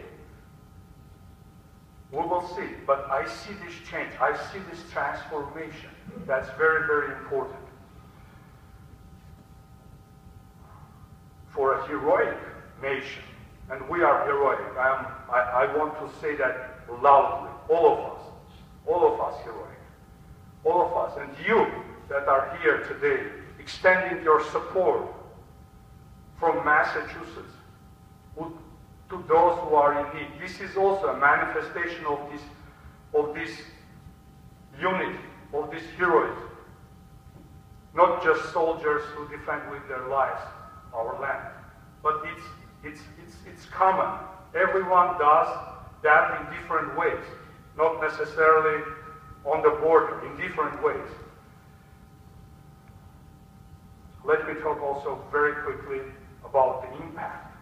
we will see. But I see this change, I see this transformation. That's very, very important. For a heroic nation, and we are heroic, I want to say that loudly, all of us heroic, all of us, and you that are here today, extending your support from Massachusetts to those who are in need. This is also a manifestation of this unity, of this heroism. Not just soldiers who defend with their lives our land, but it's common. Everyone does that in different ways, not necessarily on the border, in different ways. Let me talk also very quickly about the impact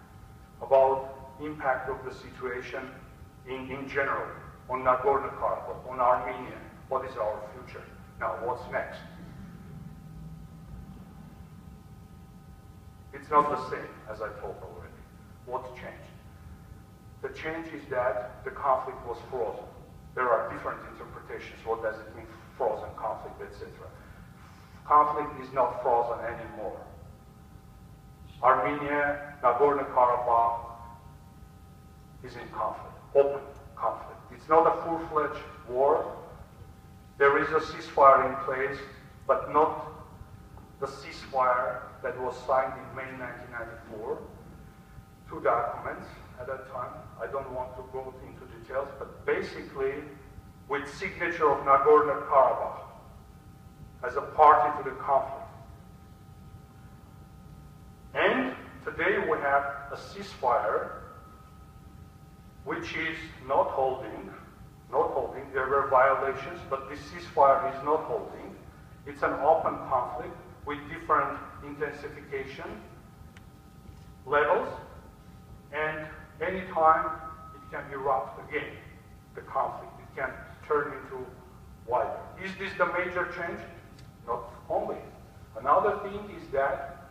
of the situation in general on Nagorno Karabakh, on Armenia. What is our future? Now, what's next? It's not the same, as I told already. What's changed? The change is that the conflict was frozen. There are different interpretations. What does it mean, frozen conflict, etc.? Conflict is not frozen anymore. Armenia, Nagorno Karabakh is in conflict, open conflict. It's not a full-fledged war. There is a ceasefire in place, but not the ceasefire that was signed in May 1994. 2 documents at that time. I don't want to go into details, but basically with signature of Nagorno Karabakh as a party to the conflict. And today we have a ceasefire which is not holding. There were violations, but this ceasefire is not holding. It's an open conflict with different intensification levels, and anytime it can erupt again, the conflict. It can turn into wider. Is this the major change? Not only. Another thing is that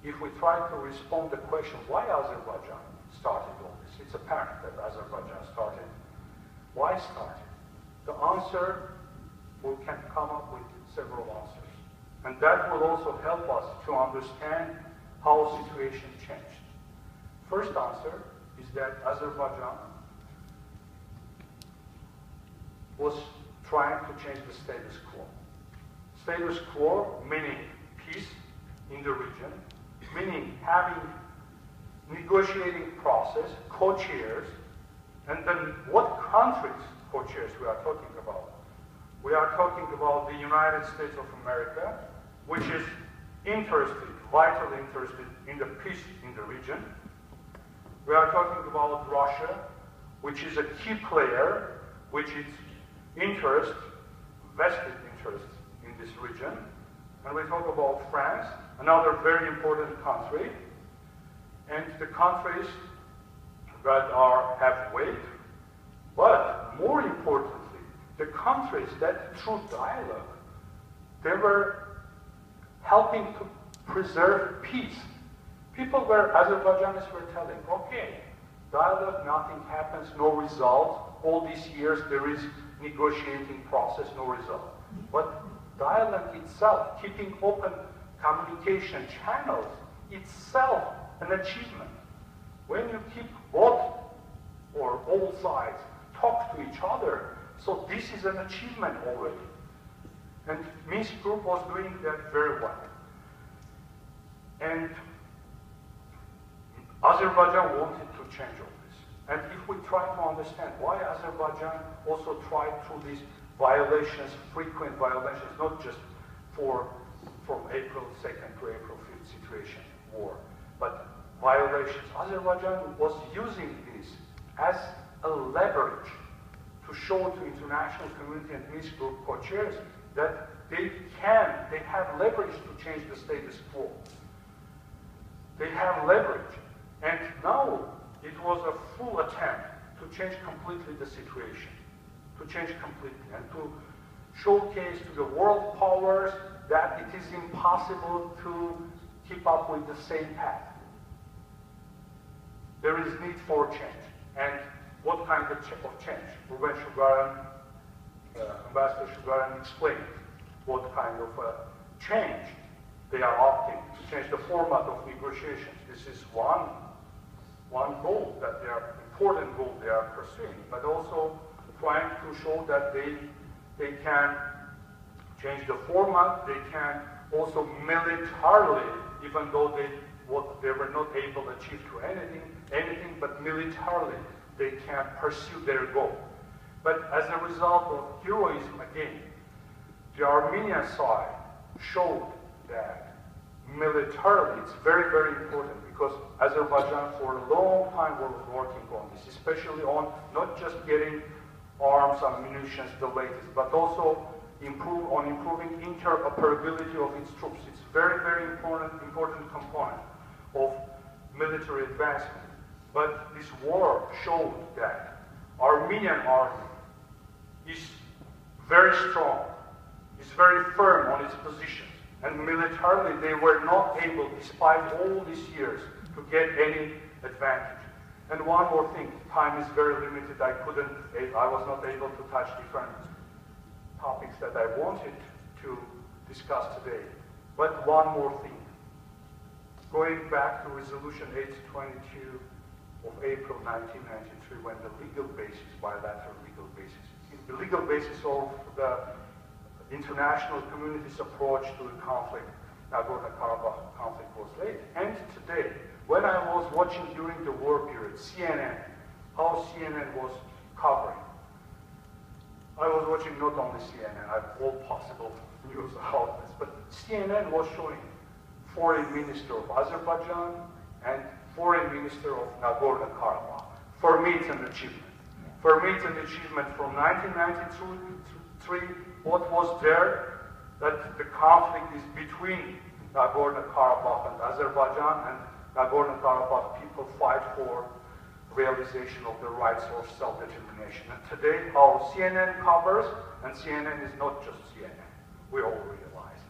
if we try to respond to the question, why Azerbaijan started all this? It's apparent that Azerbaijan started. Why started? The answer, we can come up with several answers. And that will also help us to understand how the situation changed. First answer is that Azerbaijan was trying to change the status quo. Status quo meaning peace in the region, meaning having negotiating process, co-chairs, and then what countries co-chairs we are talking about? We are talking about the United States of America, which is interested, vitally interested in the peace in the region. We are talking about Russia, which is a key player, which is vested interest in this region. And we talk about France, another very important country, and the countries that have weight, but more importantly, the countries that through dialogue They were helping to preserve peace. Azerbaijanis were telling, okay, dialogue, nothing happens, no result. All these years there is negotiating process, no result. But dialogue itself, keeping open communication channels, itself an achievement. When you keep both or all sides talk to each other, so this is an achievement already. And Minsk group was doing that very well. And Azerbaijan wanted to change all this. And if we try to understand why Azerbaijan also tried through these violations, frequent violations, not just from April 2nd to April 5th situation, war, but violations. Azerbaijan was using this as a leverage to show to international community and Minsk group co-chairs that they have leverage to change the status quo. They have leverage. And now it was a full attempt to change completely the situation, to change completely, and to showcase to the world powers that it is impossible to keep up with the same path. There is need for change. And what kind of change? Ruben Shugaran, Ambassador Shugaran explained what kind of change they are opting to change the format of negotiations. This is one goal that they are, important goal they are pursuing, but also trying to show that they can change the format, they can also militarily, even though they were not able to achieve to anything, but militarily they can pursue their goal. But as a result of heroism again, the Armenian side showed that militarily it's very, very important, because Azerbaijan for a long time was working on this, especially on not just getting arms and munitions, the latest, but also improving interoperability of its troops. It's very, very important component of military advancement. But this war showed that Armenian army is very strong, is very firm on its positions, and militarily they were not able, despite all these years, to get any advantage. And one more thing, time is very limited. I was not able to touch different topics that I wanted to discuss today. But one more thing. Going back to Resolution 822 of April 1993, when the legal basis, bilateral legal basis, the legal basis of the international community's approach to the conflict, Nagorno Karabakh conflict, was laid. And today, when I was watching during the war period, CNN, how CNN was covering, I was watching not only CNN, I have all possible news outlets, but CNN was showing Foreign Minister of Azerbaijan and Foreign Minister of Nagorno Karabakh. For me, it's an achievement. For me, it's an achievement from 1993, what was there, that the conflict is between Nagorno Karabakh and Azerbaijan, and Nagorno Karabakh people fight for realization of the rights of self-determination. And today, how CNN covers, and CNN is not just CNN, we all realize.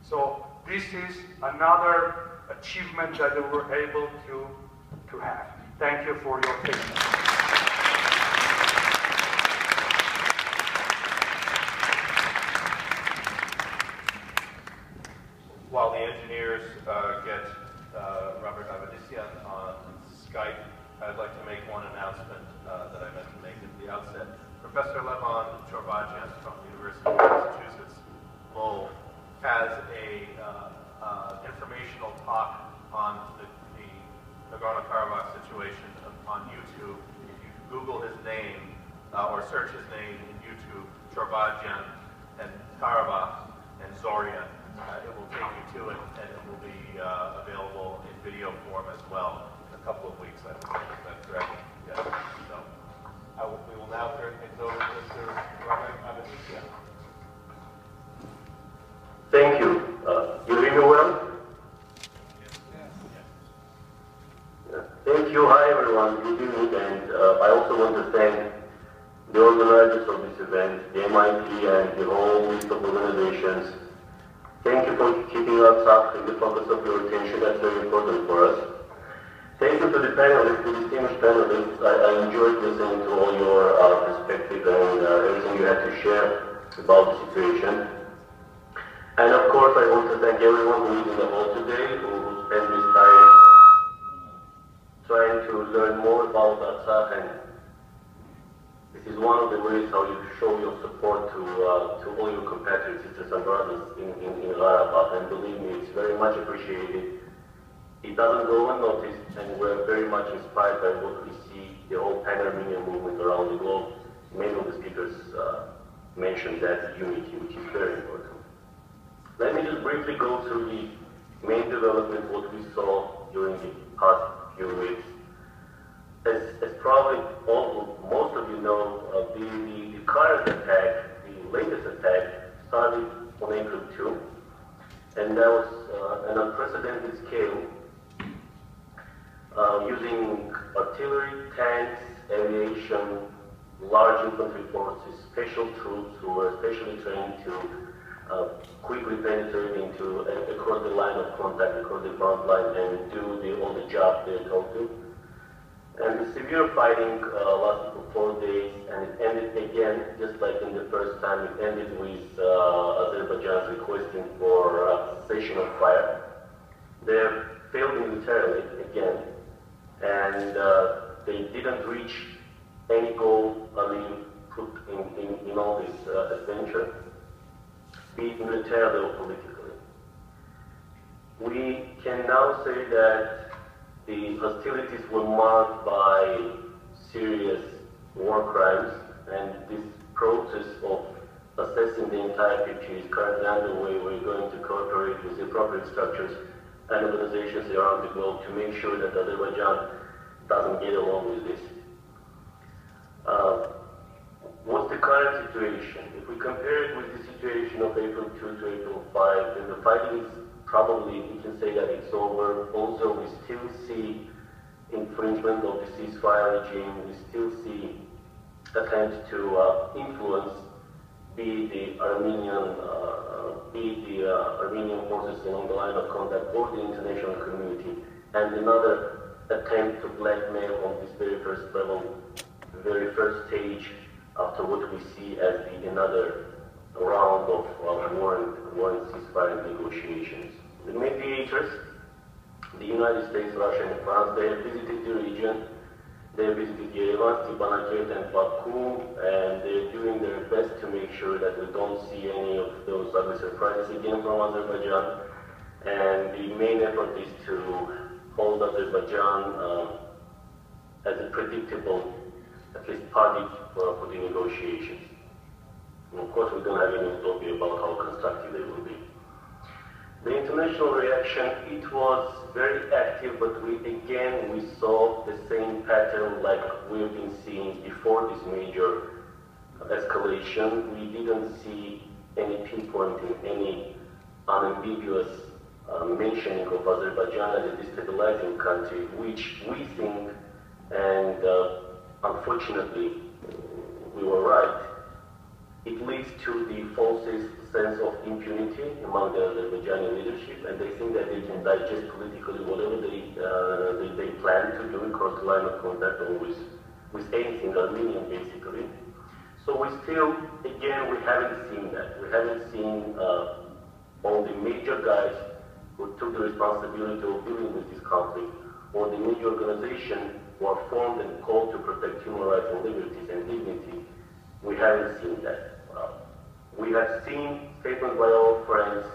So this is another achievement that we were able to have. Thank you for your patience. While the engineers get Robert Avedissian on Skype, I'd like to make one announcement that I meant to make at the outset. Professor Levon Chorbajian from the University of Massachusetts Lowell has a informational talk on the Nagorno-Karabakh situation on YouTube. If you Google his name or search his name in YouTube, Chorbajian and Karabakh and Zorya, it will take you to it, and it will be available in video form as well in a couple of weeks, I think. Is that correct? Yes. So we will now turn things over to Mr. Robert Avedissian. Thank you. You hear me well? Yeah. Thank you. Hi, everyone. Good evening. And I also want to thank the organizers of this event, the MIT and the whole list of organizations Thank you for keeping Artsakh in the focus of your attention. That's very important for us. Thank you to the panelists, to the distinguished panelists. I enjoyed listening to all your perspective and everything you had to share about the situation. And of course, I want to thank everyone who is in the hall today, who spent this time trying to learn more about Artsakh. And this is one of the ways how you show your support to all your compatriots, sisters and brothers in Karabakh. And believe me, it's very much appreciated. It doesn't go unnoticed, and we're very much inspired by what we see, the whole pan-Armenian movement around the globe. Many of the speakers mentioned that unity, which is very important. Let me just briefly go through the main development, what we saw during the past few weeks. As probably most of you know, the current attack, the latest attack, started on April 2, and that was an unprecedented scale, using artillery, tanks, aviation, large infantry forces, special troops who were specially trained to quickly penetrate across the line of contact, across the front line, and do all the job they're told to. And the severe fighting lasted for 4 days, and it ended again, just like in the first time, it ended with Azerbaijan requesting for cessation of fire. They have failed militarily again, and they didn't reach any goal put in all this adventure, be it militarily or politically. We can now say that the hostilities were marked by serious war crimes, and this process of assessing the entire picture is currently underway. We're going to cooperate with the appropriate structures and organizations around the globe to make sure that Azerbaijan doesn't get along with this. What's the current situation? If we compare it with the situation of April 2 to April 5, then the fighting is probably, we can say that it's over. Also, we still see infringement of the ceasefire regime. We still see attempts to influence, be the Armenian forces along the line of contact, or the international community, and another attempt to blackmail on this very first level, the very first stage, after what we see as another round of war and ceasefire negotiations. The mediators, the United States, Russia, and France, they have visited the region. They have visited Yerevan, Stepanakert, and Baku, and they're doing their best to make sure that we don't see any of those ugly surprises again from Azerbaijan. And the main effort is to hold Azerbaijan as a predictable, at least party for the negotiations. And of course, we don't have any utopia about how constructive they will be. The international reaction, it was very active, but we saw the same pattern like we've been seeing before this major escalation. We didn't see any pinpointing, any unambiguous mentioning of Azerbaijan as a destabilizing country, which we think, and unfortunately, we were right, it leads to the falsest sense of impunity among the Azerbaijani leadership, and they think that they can digest politically whatever they plan to do across the line of contact, or with anything Armenian, basically. So we still, again, we haven't seen that. We haven't seen all the major guys who took the responsibility of dealing with this conflict, or the major organizations who are formed and called to protect human rights and liberties and dignity. We haven't seen that. We have seen statements by our friends,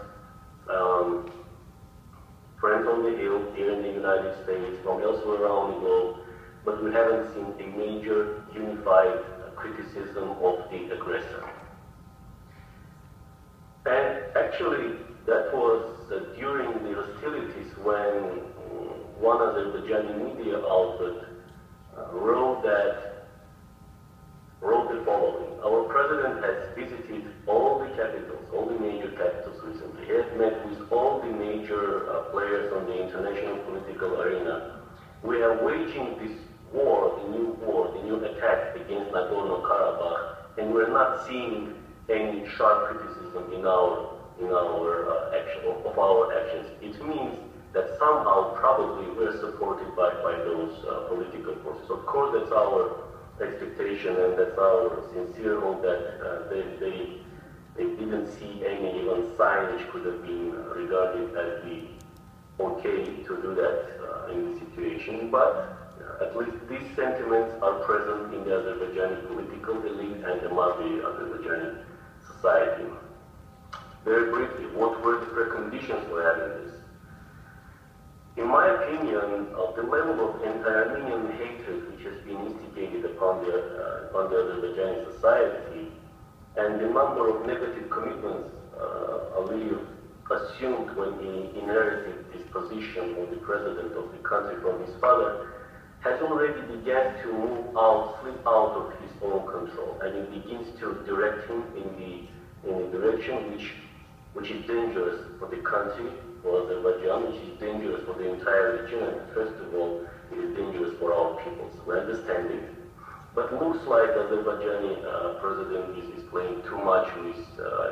friends on the Hill here in the United States, from elsewhere around the globe, but we haven't seen a major unified criticism of the aggressor. And actually, that was during the hostilities when one Azerbaijani media outlet wrote the following: our president has visited all the capitals, all the major capitals recently. He has met with all the major players on the international political arena. We are waging this war, the new attack against Nagorno Karabakh, and we're not seeing any sharp criticism in our in our of our actions. It means that somehow, probably, we're supported by those political forces. Of course, that's our expectation, and that's our sincere hope that they didn't see any even sign which could have been regarded as the okay to do that in the situation. But at least these sentiments are present in the Azerbaijani political elite and among the Azerbaijani society. Very briefly, what were the preconditions for having this? In my opinion, the level of anti-Armenian hatred which has been instigated upon the Azerbaijani society and the number of negative commitments Aliyev assumed when he inherited this position of the president of the country from his father has already begun to slip out of his own control, and it begins to direct him in the direction which is dangerous for the country, for Azerbaijan, which is dangerous for the entire region, and first of all, it is dangerous for our peoples. We understand it. But looks like Azerbaijani president is playing too much with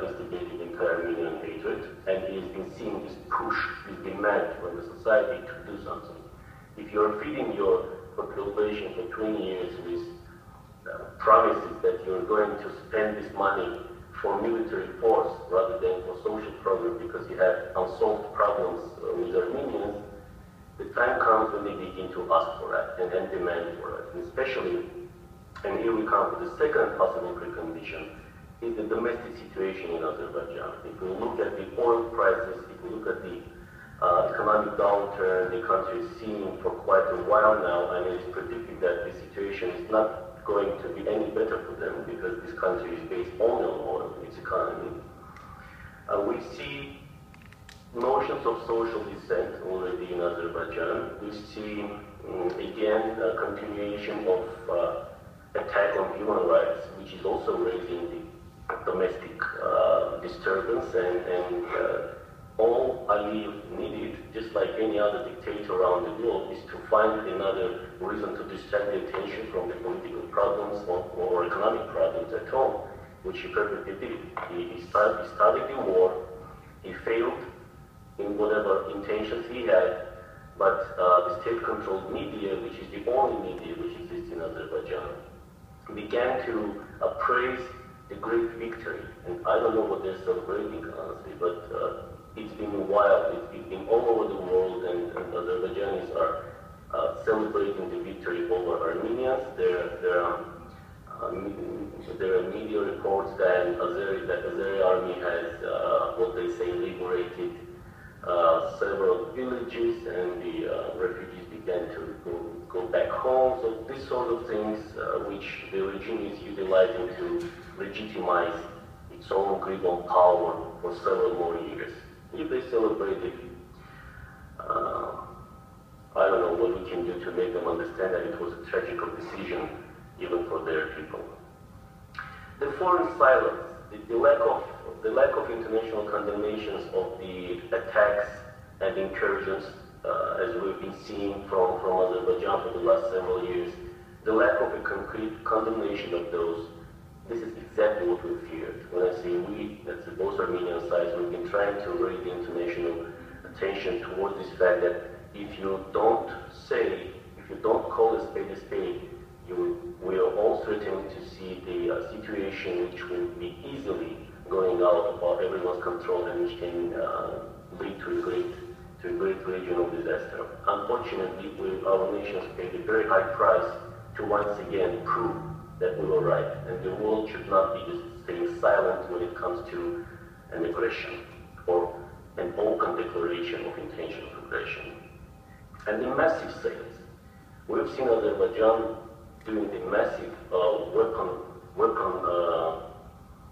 instigating anti-Armenian hatred, and he has been seeing this push, this demand from the society to do something. If you're feeding your population for 20 years with promises that you're going to spend this money for military force rather than for social progress because you have unsolved problems with Armenians, the time comes when they begin to ask for it and demand for it. And especially, and here we come to the second possible precondition, is the domestic situation in Azerbaijan. If we look at the oil prices, if we look at the economic downturn the country is seeing for quite a while now, and it is predicted that the situation is not going to be any better for them because this country is based only on oil, its economy. We see notions of social dissent already in Azerbaijan. We see, again, a continuation of attack on human rights, which is also raising the domestic disturbance, and all Aliyev needed, just like any other dictator around the globe, is to find another reason to distract the attention from the political problems or economic problems at home, which he perfectly did. He started the war, he failed in whatever intentions he had, but the state-controlled media, which is the only media which exists in Azerbaijan, began to appraise the great victory. And I don't know what they're celebrating, honestly, but it's been wild. It's been all over the world, and Azerbaijanis are celebrating the victory over Armenians. There are media reports that the Azeri army has, what they say, liberated several villages, and the refugees began to go back home. So these sort of things, which the regime is utilizing to legitimize its own grip on power for several more years. If they celebrate it, I don't know what we can do to make them understand that it was a tragical decision even for their people. The foreign silence, the lack of international condemnations of the attacks and incursions, as we've been seeing from Azerbaijan for the last several years, the lack of a concrete condemnation of those, this is exactly what we feared. When I say we, that's the both Armenian sides, we've been trying to raise the international attention towards this fact that if you don't call a spade, we are all threatening to see the situation which will be easily going out of everyone's control and which can lead to a great regional disaster. Unfortunately, our nations paid a very high price to once again prove that we were right, and the world should not be just staying silent when it comes to an aggression or an open declaration of intention of aggression. And the massive sales. We've seen Azerbaijan doing the massive weapon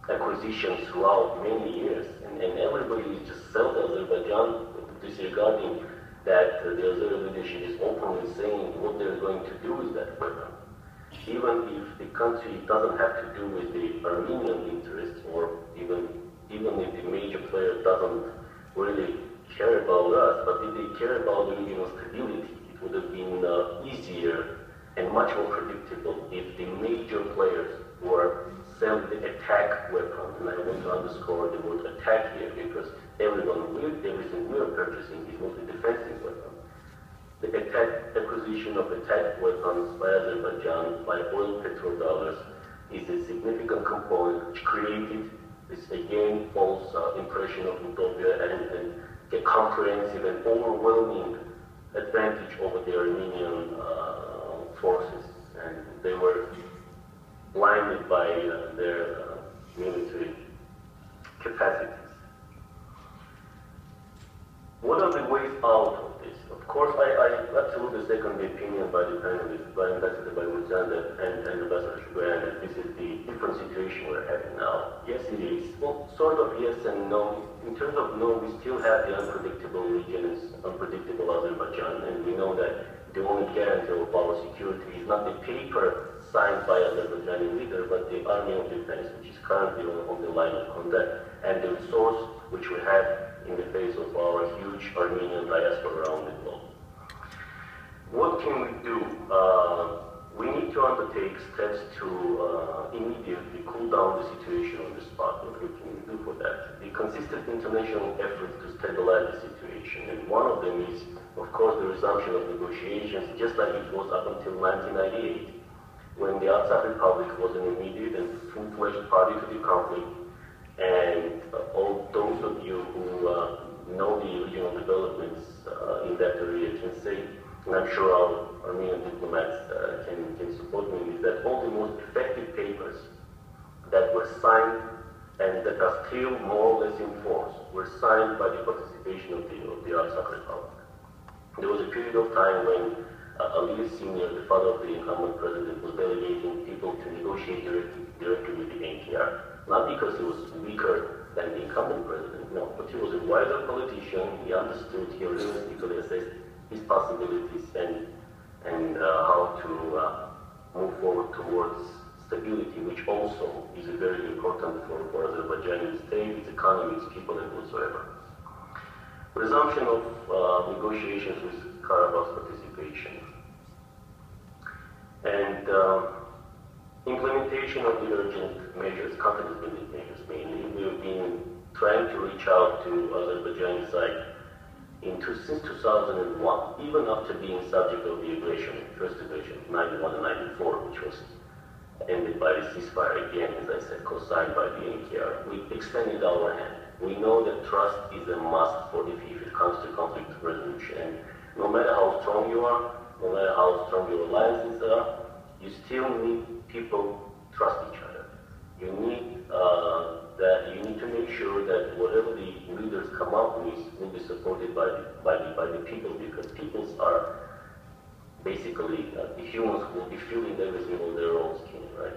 acquisitions throughout many years, and everybody is just selling Azerbaijan, disregarding that the Azeri leadership is openly saying what they're going to do with that weapon. Even if the country doesn't have to do with the Armenian interests, or even if the major player doesn't really care about us, but if they care about the regional stability, it would have been easier and much more predictable if the major players were sell the attack weapon, and I want to underscore the word attack here because everything we are purchasing is mostly defensive weapons. The acquisition of attack weapons by Azerbaijan by oil petrodollars is a significant component which created this again false impression of utopia and a comprehensive and overwhelming advantage over the Armenian forces, and they were blinded by their military capacities. What are the ways out of this? Of course, I absolutely second the opinion by the panelists, by Ambassador Bayburcan and Ambassador Shubayan, that this is the different situation we're having now. Yes, it is. Well, sort of yes and no. In terms of no, we still have the unpredictable regions, unpredictable Azerbaijan, and we know that the only guarantee of our security is not the paper signed by Azerbaijani leader, but the Armenian Defense, which is currently on the line of contact, and the resource which we have in the face of our huge Armenian diaspora around the globe. What can we do? We need to undertake steps to immediately cool down the situation on the spot. What we can do for that? The consistent international efforts to stabilize the situation, and one of them is, of course, the resumption of negotiations, just like it was up until 1998, when the Artsakh Republic was an immediate and full-fledged party to the conflict. And all those of you who know the regional developments in that area can say, and I'm sure our Armenian diplomats can support me, is that all the most effective papers that were signed and that are still more or less in force were signed by the participation of the Artsakh Republic. There was a period of time when Ali Sr., the father of the incumbent president, was delegating people to negotiate directly with the NKR. Not because he was weaker than the incumbent president, no, but he was a wiser politician. He understood, he realistically assessed his possibilities and how to move forward towards stability, which also is very important for Azerbaijan, its state, its economy, its people, and whatsoever. Resumption of negotiations with Karabakh's participation. And implementation of the urgent measures, confidence-building measures mainly. We have been trying to reach out to Azerbaijan side since 2001, even after being subject of the aggression, first aggression, 91 and 94, which was ended by the ceasefire again, as I said, co-signed by the NKR. We extended our hand. We know that trust is a must for if it comes to conflict resolution. And no matter how strong you are, no matter how strong your alliances are, you still need people trust each other. You need to make sure that whatever the leaders come up with will be supported by the people, because peoples are basically the humans who will be feeling everything on their own skin, right?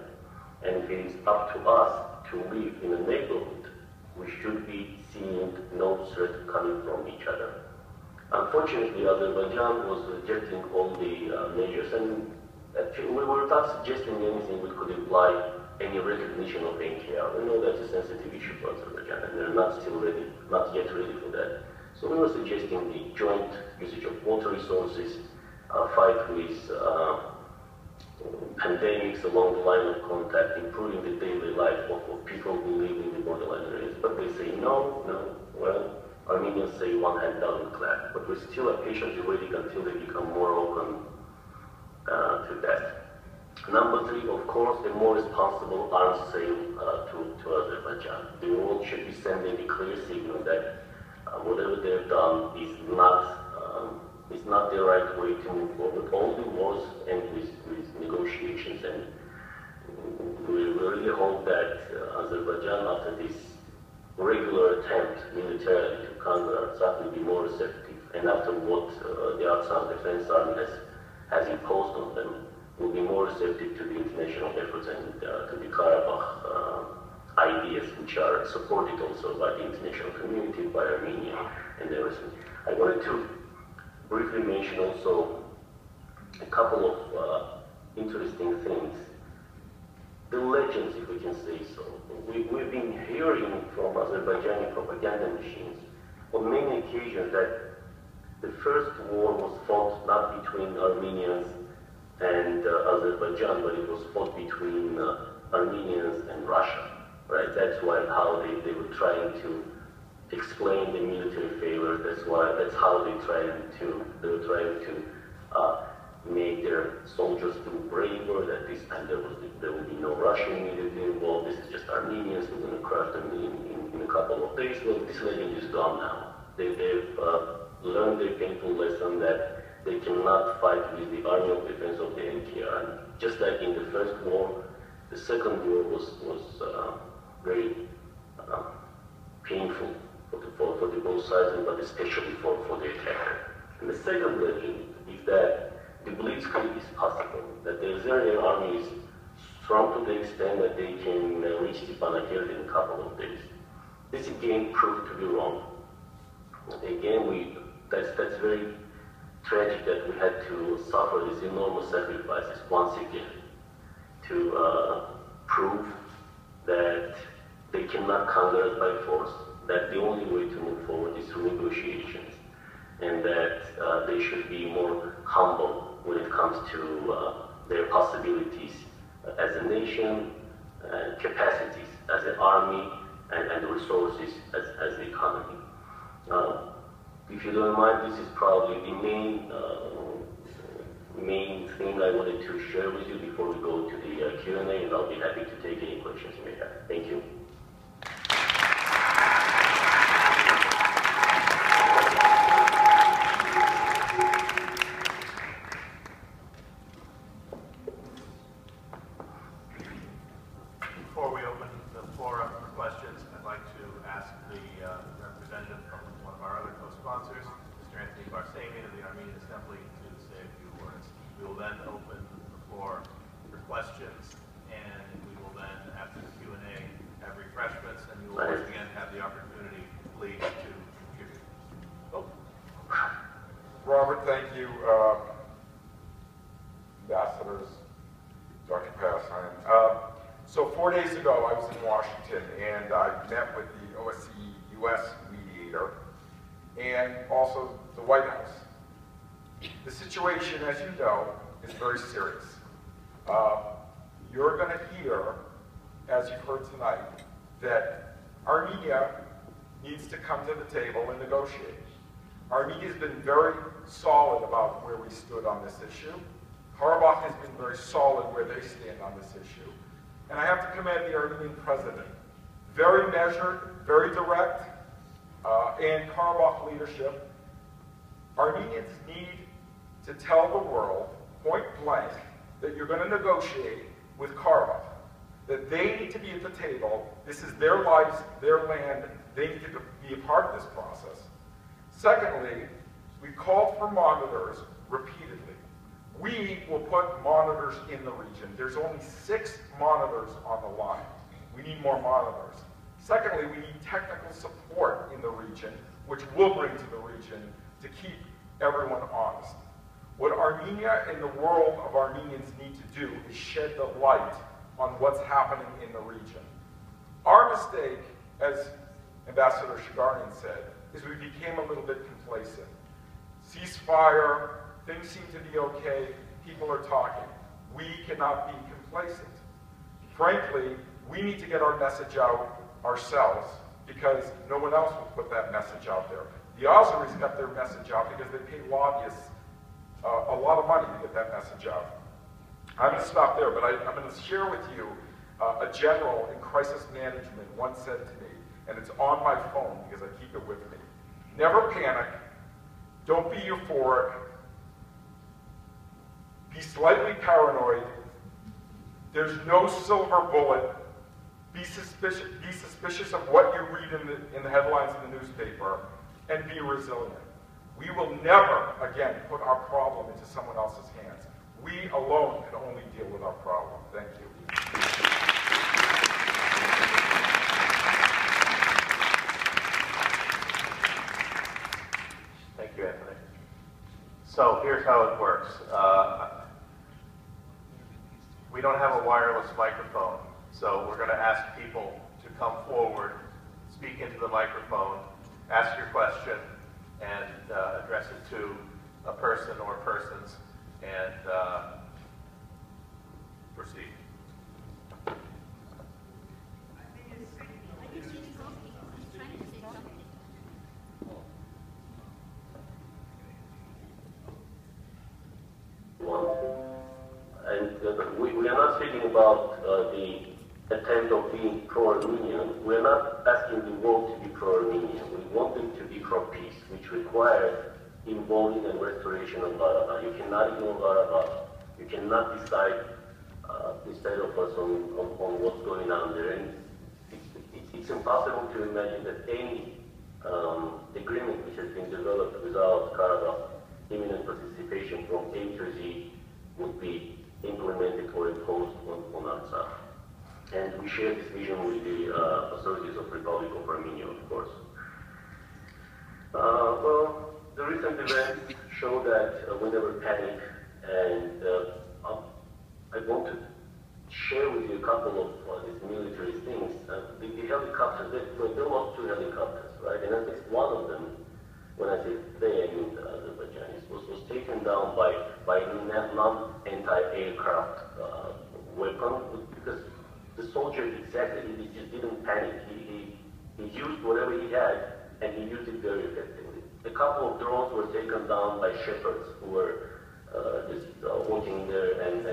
And if it is up to us to live in a neighborhood, we should be seeing no threat coming from each other. Unfortunately, Azerbaijan was rejecting all the measures, and we were not suggesting anything which could imply any recognition of NKR. We know that's a sensitive issue for Azerbaijan, and they're not yet ready for that. So we were suggesting the joint usage of water resources, fight with pandemics along the line of contact, improving the daily life of people who live in the borderline areas. But they say no. Well, Armenians say one hand doesn't clap, but we still are patiently waiting until they become more open to that. Number three, of course, a more responsible arms sale to Azerbaijan. The world should be sending a clear signal that whatever they've done is not the right way to move forward. All the wars end with negotiations, and we really hope that Azerbaijan, after this regular attempt militarily to counter Artsakh, will be more receptive, and after what the Artsakh Defense Army has imposed on them, will be more receptive to the international efforts and to the Karabakh ideas, which are supported also by the international community, by Armenia and everything. I wanted to briefly mention also a couple of interesting things. The legends, if we can say so. We've been hearing from Azerbaijani propaganda machines on many occasions that the first war was fought not between Armenians and Azerbaijan, but it was fought between Armenians and Russia, right? That's how they were trying to explain the military failure. That's how they were trying to make their soldiers feel braver, that this time there will be no Russian immediately involved. This is just Armenians. We're going to crush them in a couple of days. Well, this legend is gone now. They've learned their painful lesson that they cannot fight with the Army Defense of the NKR. And just like in the first war, the second war was very painful for the both sides, but especially for the attacker. And the second legend is that the blitzkrieg is possible, that the Azerbaijani army is strong to the extent that they can reach Stepanakert in a couple of days. This again proved to be wrong. Again, that's very tragic that we had to suffer these enormous sacrifices once again to prove that they cannot conquer us by force, that the only way to move forward is through negotiations, and that they should be more humble when it comes to their possibilities as a nation, capacities as an army, and the resources as the economy. If you don't mind, this is probably the main thing I wanted to share with you before we go to the Q&A, and I'll be happy to take any questions you may have. Thank you. Before we open the floor up for questions, I'd like to ask the representative from one of our other co-sponsors, Mr. Anthony Barsamian of the Armenian Assembly, to say a few words. We will then open the floor for questions, and we will then, after the Q&A, have refreshments, and you will once again have the opportunity, please, to contribute. Oh. Robert, thank you. Ambassadors, Dr. Pasayan. So 4 days ago, I was in Washington, and I met with the OSCE U.S. mediator and also the White House. The situation, as you know, is very serious. You're going to hear, as you've heard tonight, that Armenia needs to come to the table and negotiate. Armenia's been very solid about where we stood on this issue. Karabakh has been very solid where they stand on this issue. And I have to commend the Armenian president. Very measured, very direct, and Karabakh leadership. Armenians need to tell the world, point blank, that you're going to negotiate with Karabakh. That they need to be at the table. This is their lives, their land. They need to be a part of this process. Secondly, we called for monitors repeatedly. We will put monitors in the region. There's only 6 monitors on the line. We need more monitors. Secondly, we need technical support in the region, which we'll bring to the region to keep everyone honest. What Armenia and the world of Armenians need to do is shed the light on what's happening in the region. Our mistake, as Ambassador Shagarian said, is we became a little bit complacent. Ceasefire, things seem to be okay, people are talking. We cannot be complacent. Frankly, we need to get our message out ourselves because no one else will put that message out there. The Azeris got their message out because they pay lobbyists a lot of money to get that message out. I'm going to stop there, but I'm going to share with you a general in crisis management once said to me, and it's on my phone because I keep it with me. Never panic. Don't be euphoric. Be slightly paranoid. There's no silver bullet. Be suspicious of what you read in the headlines in the newspaper, and be resilient. We will never, again, put our problem into someone else's hands. We alone can only deal with our problem. Thank you. Thank you, Anthony. So here's how it works. We don't have a wireless microphone, so we're going to ask people to come forward, speak into the microphone, ask your question, and address it to a person or persons, and proceed. we are not speaking about the attempt of being pro-Armenian. We are not asking the world to be pro-Armenian. We want them to be pro-peace, which requires involving and restoration of Karabakh. You cannot ignore Karabakh. You cannot decide of us on what's going on there. And it's impossible to imagine that any agreement which has been developed without Karabakh imminent participation from A to Z would be implemented or imposed on Artsakh. And we share this vision with the authorities of Republic of Armenia, of course. Well, the recent events show that we never panic, and I want to share with you a couple of these military things. The helicopters, they lost 2 helicopters, right? And at least one of them, when I say they, I mean the Azerbaijanis, was taken down by a non-anti-aircraft weapon, because the soldier he just didn't panic. He used whatever he had, and he used it very effectively. A couple of drones were taken down by shepherds who were just walking there and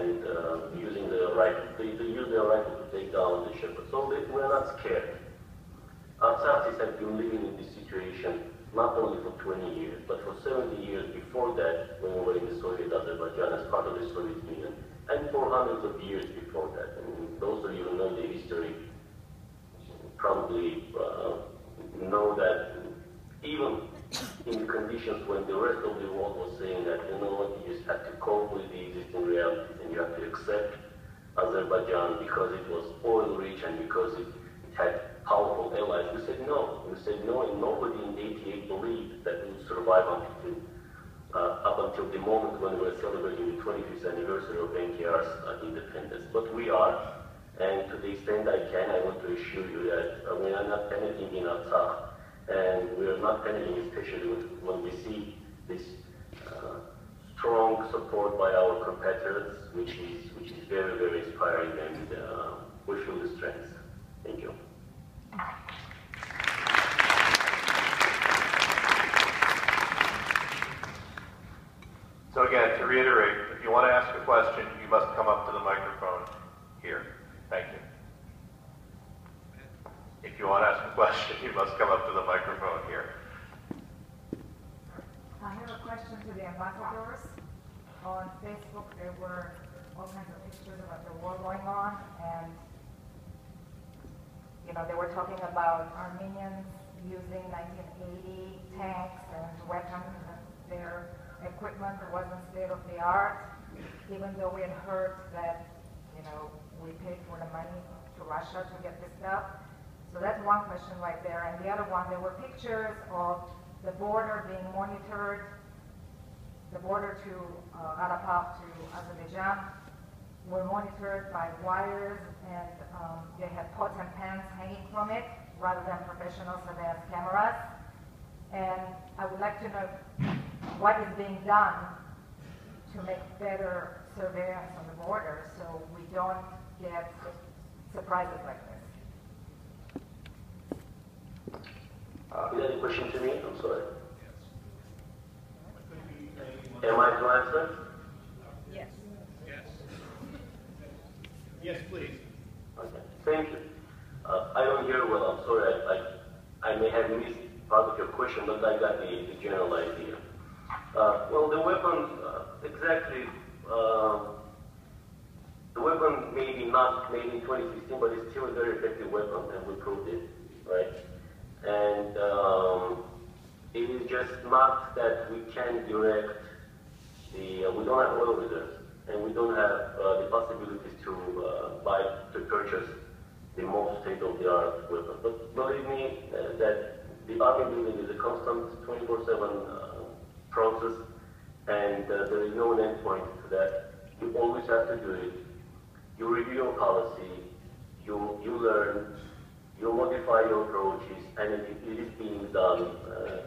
using their rifle. They used their rifle to take down the shepherds. So they were not scared. Artsakh have been living in this situation not only for 20 years, but for 70 years before that, when we were in the Soviet Azerbaijan as part of the Soviet Union, and for hundreds of years before that. I mean, those of you who know the history probably know that even in conditions when the rest of the world was saying that, you know what, you just have to cope with the existing realities and you have to accept Azerbaijan because it was oil rich and because it had powerful allies. We said no. We said no, and nobody in '88 believed that we would survive up until the moment when we were celebrating the 25th anniversary of NKR's independence. But we are, and to the extent I can, I want to assure you that we are not panicking in Artsakh, and we are not panicking especially when we see this strong support by our competitors, which is very, very inspiring, and we feel the strength. Thank you. So again, to reiterate, if you want to ask a question, you must come up to the microphone here. Thank you. If you want to ask a question, you must come up to the microphone here. I have a question to the ambassadors. On Facebook, there were all kinds of pictures about the war going on, and they were talking about Armenians using 1980 tanks and weapons, and their equipment wasn't state-of-the-art, even though we had heard that, we paid for the money to Russia to get this stuff. So that's one question right there. And the other one, there were pictures of the border being monitored, the border to Karabakh to Azerbaijan were monitored by wires, and they had pots and pans hanging from it rather than professional surveillance cameras. And I would like to know what is being done to make better surveillance on the border so we don't get surprises like this. You had a question to me? I'm sorry. Am I to answer? Yes. Yes. Yes, please. Okay. Thank you. I don't hear well. I'm sorry. I may have missed part of your question, but I got the general idea. Well, the weapon, exactly, the weapon maybe not made in 2016, but it's still a very effective weapon, and we proved it, right? And it is just not that we can direct we don't have oil reserves, and we don't have the possibilities to purchase the most state-of-the-art weapon. But believe me that the army building is a constant 24/7 process, and there is no end point to that. You always have to do it. You review your policy, you learn, you modify your approaches, and it is being done.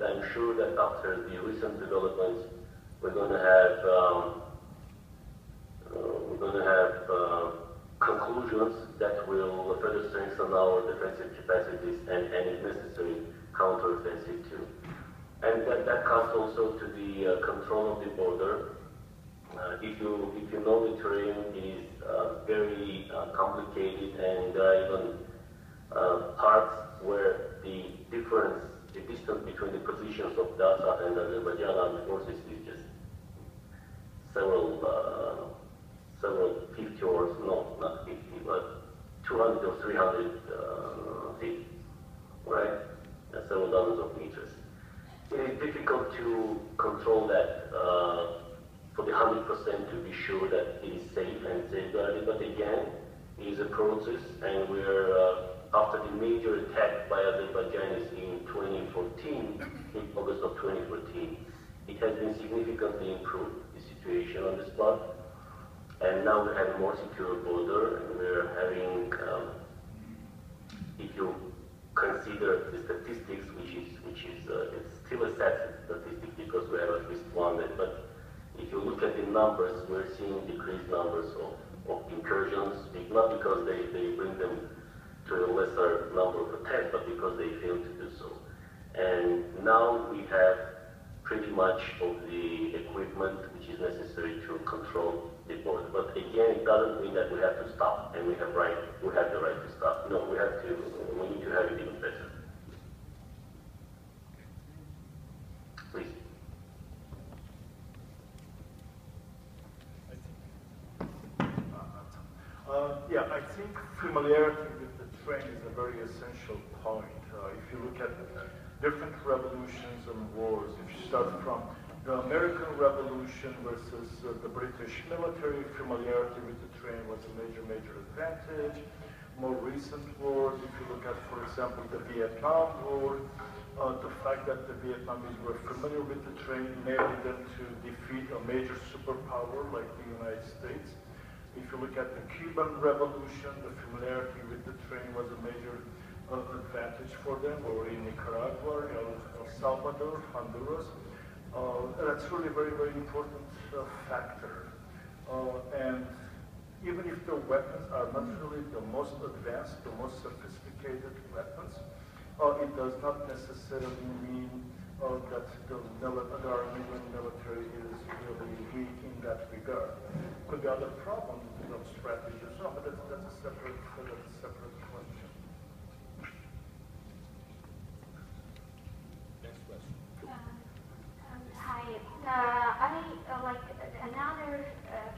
I'm sure that after the recent developments, we're going to have conclusions that will further strengthen our defensive capacities and if necessary, counter-offensive too. And that comes also to the control of the border. if you know the terrain, it is very complicated, and there are even parts where the distance between the positions of the Assad and the Azerbaijan armed forces is just several 50 or no, not 50, but 200 or 300 feet, right? Several dozens of meters. It is difficult to control that for the 100% to be sure that it is safe and safeguarded, but again, it is a process, and we're after the major attack by Azerbaijan in 2014, in August of 2014, it has been significantly improved, the situation on the spot, and now we have a more secure border, and we're having, if you consider the statistics, which is it's still a sad statistic because we have at least one, but if you look at the numbers, we're seeing decreased numbers of incursions, not because they bring them to a lesser number of attacks, but because they fail to do so. And now we have pretty much of the equipment which is necessary to control the border. But again, it doesn't mean that we have to stop and we have the right to stop. No, we need to have it even better. Please. Yeah, I think familiarity with the terrain is a very essential point. If you look at different revolutions and wars, if you start from the American Revolution versus the British military, familiarity with the terrain was a major advantage. More recent wars, if you look at, for example, the Vietnam War, the fact that the Vietnamese were familiar with the terrain enabled them to defeat a major superpower like the United States. If you look at the Cuban Revolution, the familiarity with the terrain was a major advantage for them, or in Nicaragua, El Salvador, Honduras. That's really a very important factor. And even if the weapons are not really the most advanced, the most sophisticated weapons, it does not necessarily mean that the Armenian military is really weak in that regard. Could be other problems, strategy or so, but that's a separate question. Next question. Hi. I like another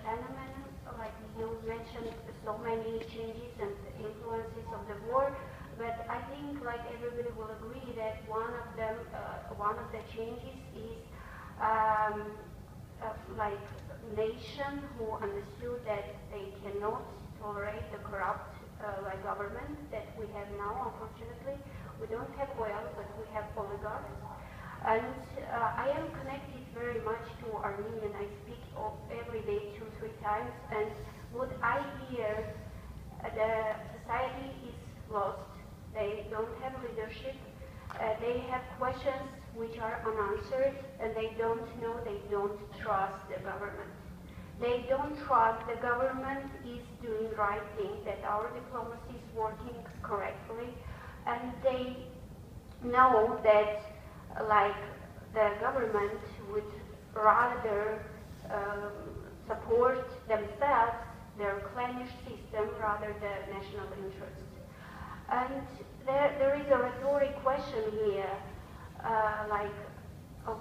phenomenon, like you mentioned so many changes and influences of the war, but I think like everybody will agree that one of the changes is like nation who understood that they cannot tolerate the corrupt like government that we have now. Unfortunately, we don't have oil, but we have oligarchs. And I am connected very much to Armenian. I speak every day 2-3 times, and what I hear, the society is lost. They don't have leadership. They have questions which are unanswered, and they don't know, they don't trust the government. They don't trust the government is doing right thing, that our diplomacy is working correctly, and they know that like the government would rather support themselves, their clannish system, rather than national interest. And there is a rhetoric question here,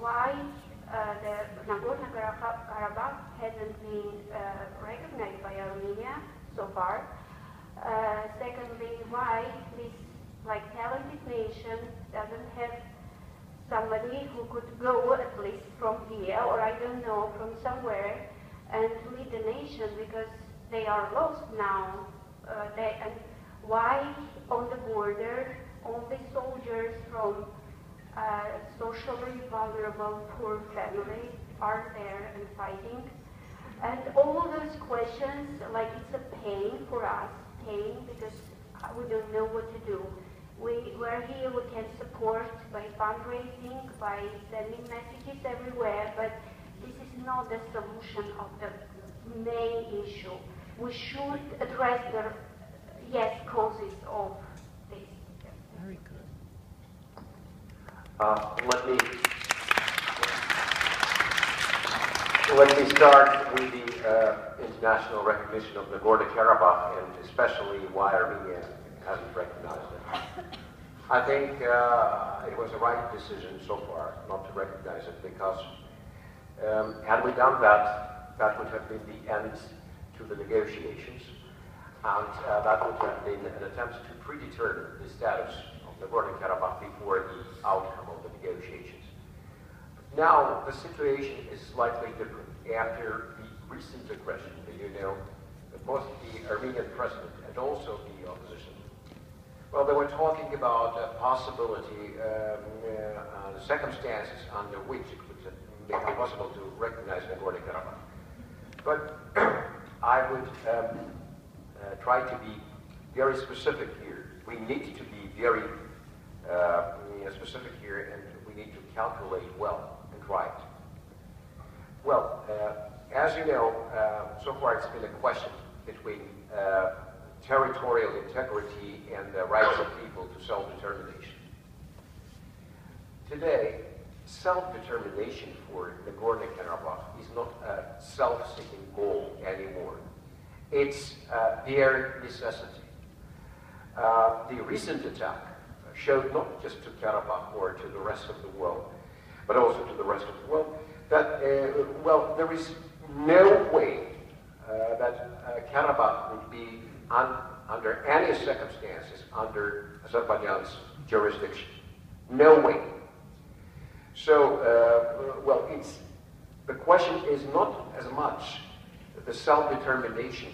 why the Nagorno Karabakh hasn't been recognized by Armenia so far. Secondly, why this talented nation doesn't have somebody who could go at least from here, or I don't know, from somewhere, and lead the nation, because they are lost now. And why on the border only soldiers from socially vulnerable poor families are there and fighting? And all those questions, it's a pain for us, because we don't know what to do. We're here, we can support by fundraising, by sending messages everywhere, but this is not the solution of the main issue. We should address the causes of this. Very good. Let me start with the international recognition of Nagorno Karabakh, and especially why Armenia hasn't recognized it. I think it was the right decision so far not to recognize it, because had we done that, that would have been the end to the negotiations, and that would have been an attempt to predetermine the status of Nagorno Karabakh before the outcome of the negotiations. Now, the situation is slightly different. After the recent aggression, you know, both the Armenian president and also the opposition, well, they were talking about a possibility, the circumstances under which it would make it possible to recognize Nagorno-Karabakh. But I would try to be very specific here. We need to be very specific here, and we need to calculate well and right. Well, as you know, so far it's been a question between territorial integrity and the rights of people to self-determination. Today, self-determination for Nagorno-Karabakh is not a self-seeking goal anymore. It's their necessity. The recent attack showed not just to Karabakh or to the rest of the world, but also to the rest of the world, that, well, there is no way that Karabakh would be under any circumstances under Azerbaijan's jurisdiction. No way. So, well, the question is not as much the self-determination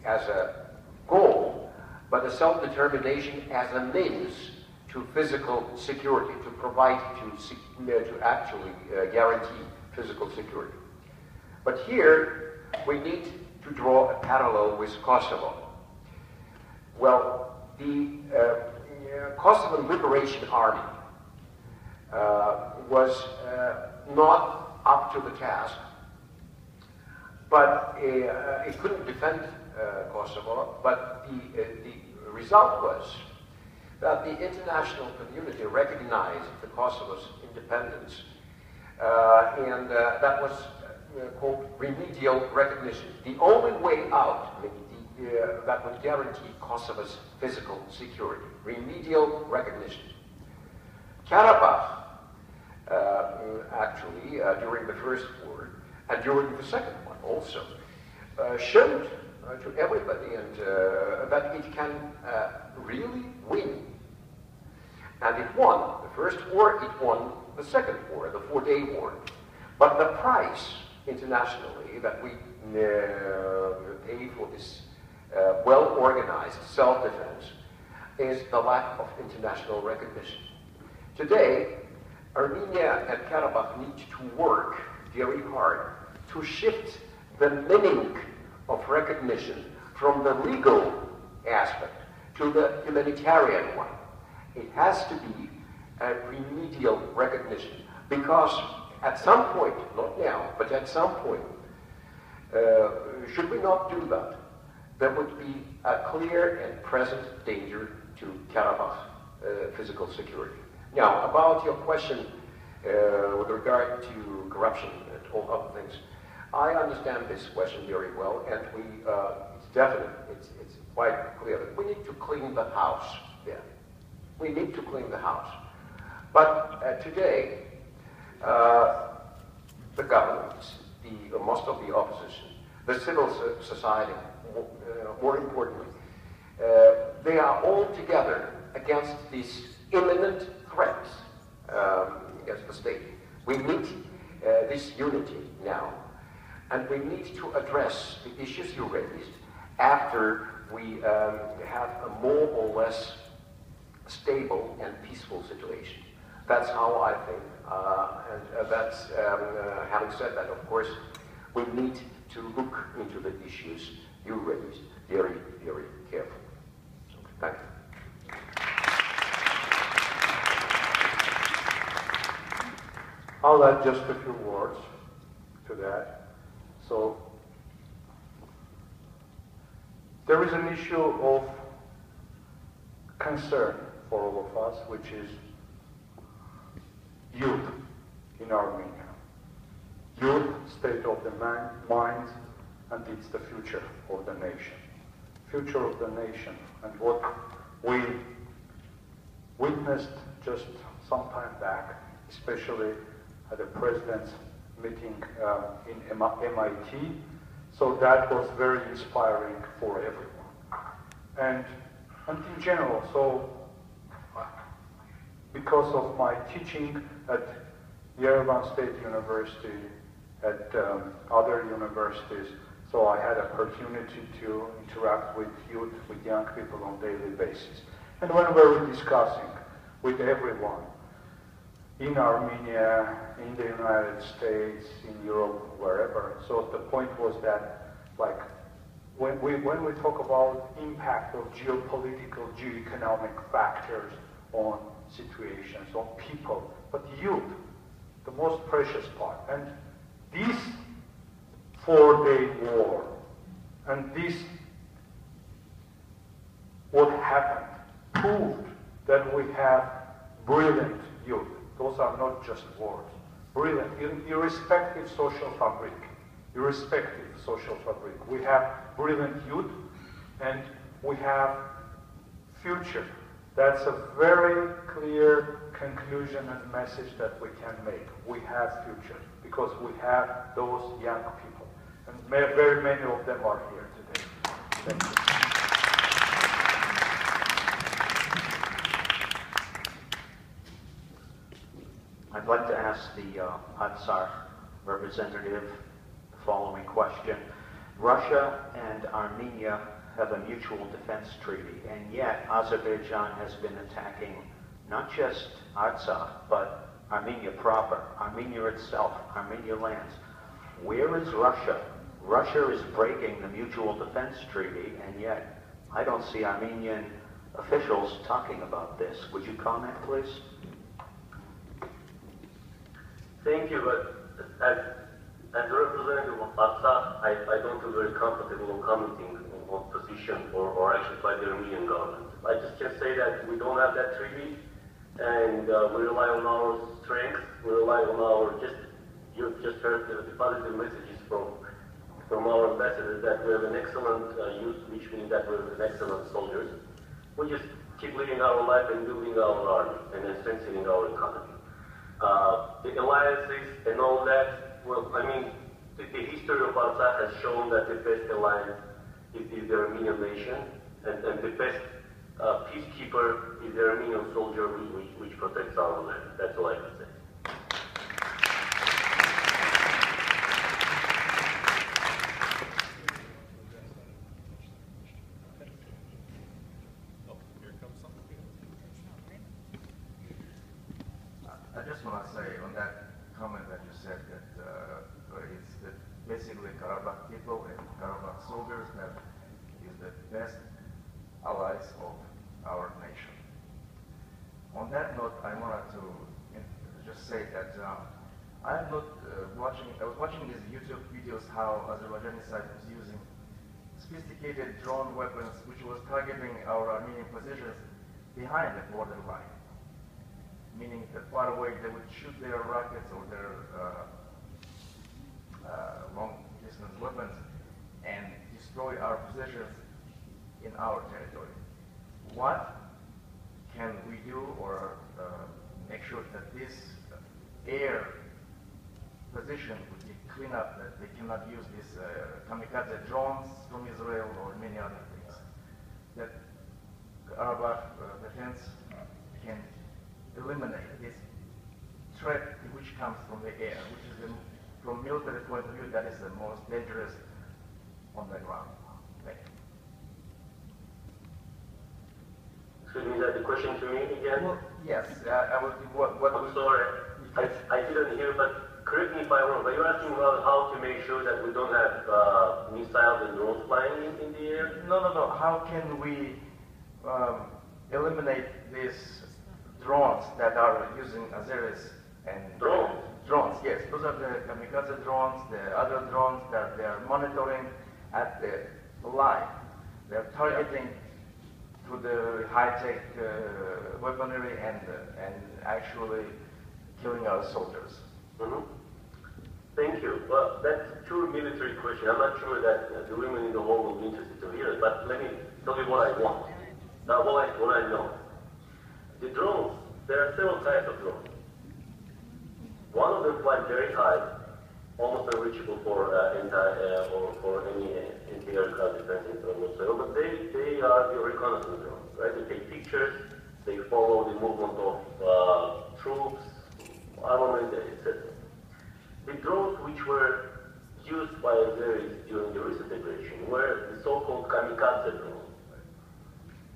as a goal, but the self-determination as a means to physical security, to provide, to actually guarantee physical security. But here, we need to draw a parallel with Kosovo. Well, the Kosovo Liberation Army was not up to the task, but it couldn't defend Kosovo, but the result was that the international community recognized the Kosovo's independence, and that was called remedial recognition. The only way out that would guarantee Kosovo's physical security, remedial recognition. Karabakh, actually, during the first war, and during the second one also, showed to everybody that it can really win. And it won the first war, it won the second war, the 4-day war. But the price internationally that we pay for this well-organized self-defense is the lack of international recognition. Today, Armenia and Karabakh need to work very hard to shift the meaning of recognition from the legal aspect to the humanitarian one. It has to be a remedial recognition, because at some point, not now, but at some point, should we not do that, there would be a clear and present danger to Karabakh's physical security. Now, about your question with regard to corruption and all other things, I understand this question very well, and it's definite, it's quite clear that we need to clean the house. Yeah, we need to clean the house. But today, the government, most of the opposition, the civil society, more importantly, they are all together against these imminent threats against the state. We need this unity now, and we need to address the issues you raised after we have a more or less stable and peaceful situation. That's how I think, and that's, having said that, of course, we need to look into the issues you raised very, very carefully. Okay, thank you. I'll add just a few words to that. So, there is an issue of concern for all of us, which is youth in Armenia. youth, state of the mind, and it's the future of the nation. Future of the nation, and what we witnessed just some time back, especially at the president's meeting in MIT. So that was very inspiring for everyone. And in general, so because of my teaching at Yerevan State University, at other universities, so I had opportunity to interact with youth, with young people on a daily basis. And when we were discussing with everyone in Armenia, in the United States, in Europe, wherever, so the point was that, like, when we talk about impact of geopolitical, geoeconomic factors on situations, on people, but youth, the most precious part. And this 4-day war, and this, what happened, proved that we have brilliant youth. Those are not just words. Brilliant, irrespective social fabric. Irrespective social fabric. We have brilliant youth, and we have future. That's a very clear conclusion and message that we can make. We have future, because we have those young people. And very many of them are here today. Thank you. I'd like to ask the Artsakh representative the following question. Russia and Armenia have a mutual defense treaty, and yet Azerbaijan has been attacking not just Artsakh, but Armenia proper, Armenia itself, Armenia lands. Where is Russia? Russia is breaking the mutual defense treaty, and yet I don't see Armenian officials talking about this. Would you comment, please? Thank you, but as a representative of Artsakh, I don't feel very comfortable on commenting on position or actions by the Armenian government. I just can say that we don't have that treaty, and we rely on our strength. We rely on our you just heard the positive messages from our ambassadors that we have an excellent youth, which means that we're an excellent soldiers. We just keep living our life and building our army and then strengthening our economy. The alliances and all that, well, I mean, the history of Artsakh has shown that the best alliance is the Armenian nation, and the best peacekeeper is the Armenian soldier which protects our land. That's all I can say. I just want to say on that comment that you said that it's basically Karabakh people and Karabakh soldiers that is the best allies of our nation. On that note, I wanted to just say that I'm not I was watching these YouTube videos how Azerbaijani side was using sophisticated drone weapons which was targeting our Armenian positions behind the border line. Meaning that far away they would shoot their rockets or their long-distance weapons and destroy our positions in our territory. What can we do or make sure that this air position would be cleaned up, that they cannot use these kamikaze drones from Israel or many other things? That Karabakh defense can eliminate this threat which comes from the air, which is, from military point of view, that is the most dangerous on the ground. Thank you. Excuse me, is that the question to me again? Well, yes, I was. I'm sorry, I didn't hear, but correct me if I'm wrong, but you're asking about how to make sure that we don't have missiles and drones flying in the air? No. How can we eliminate these drones that are using Azeris and drones? Drones, yes. Those are the kamikaze drones, the other drones that they are monitoring at the line. They are targeting through the high-tech weaponry and actually killing our soldiers. Mm-hmm. Thank you. Well, that's a pure military question. I'm not sure that the women in the hall will be interested to hear it, but let me tell you what I want. What I know. The drones, there are several types of drones. One of them flies very high, almost unreachable for any anti-aircraft defense system whatsoever, but they are the reconnaissance drones, right? They take pictures, they follow the movement of troops, armament, etc. The drones which were used by Azeris during the recent aggression were the so-called kamikaze drones.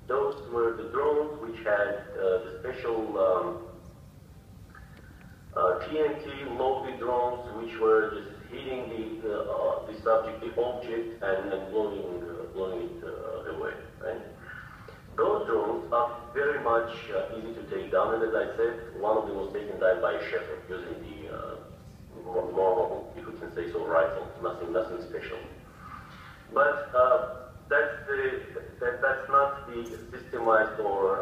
Those were the drones which had the special TNT loaded drones which were just hitting the subject, the object, and blowing it away. Right? Those drones are very much easy to take down, and as I said, one of them was taken down by a shepherd using the normal, if we can say so, rifle, nothing special. But that's not the systemized or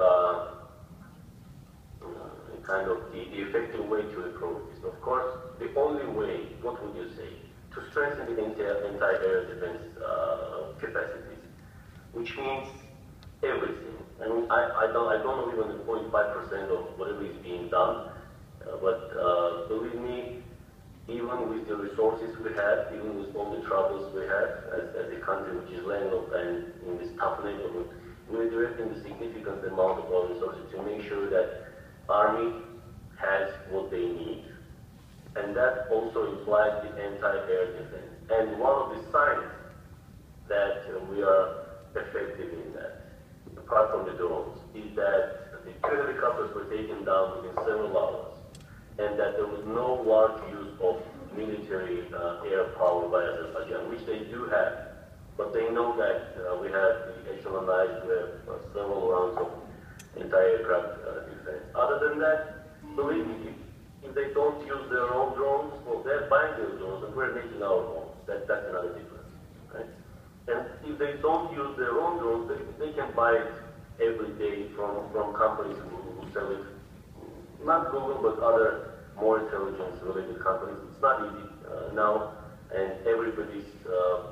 kind of the effective way to approach this. Of course, the only way, what would you say, to strengthen the anti-air defense capacities, which means everything. I mean, I don't know even the 0.5% of whatever is being done, but believe me, even with the resources we have, even with all the troubles we have as a country which is landlocked and in this tough neighborhood, we're directing a significant amount of our resources to make sure that Army has what they need. And that also implies the anti-air defense. And one of the signs that we are effective in that, apart from the drones, is that the two helicopters were taken down within several hours, and that there was no large use of military air power by Azerbaijan, which they do have. But they know that we have the echelonized, we have several rounds of anti-aircraft defense. Other than that, believe me, if they don't use their own drones, well, they're buying their drones and we're making our own. That's another difference, right? And if they don't use their own drones, they can buy it every day from companies who sell it. Not Google, but other more intelligence-related companies. It's not easy now, and everybody's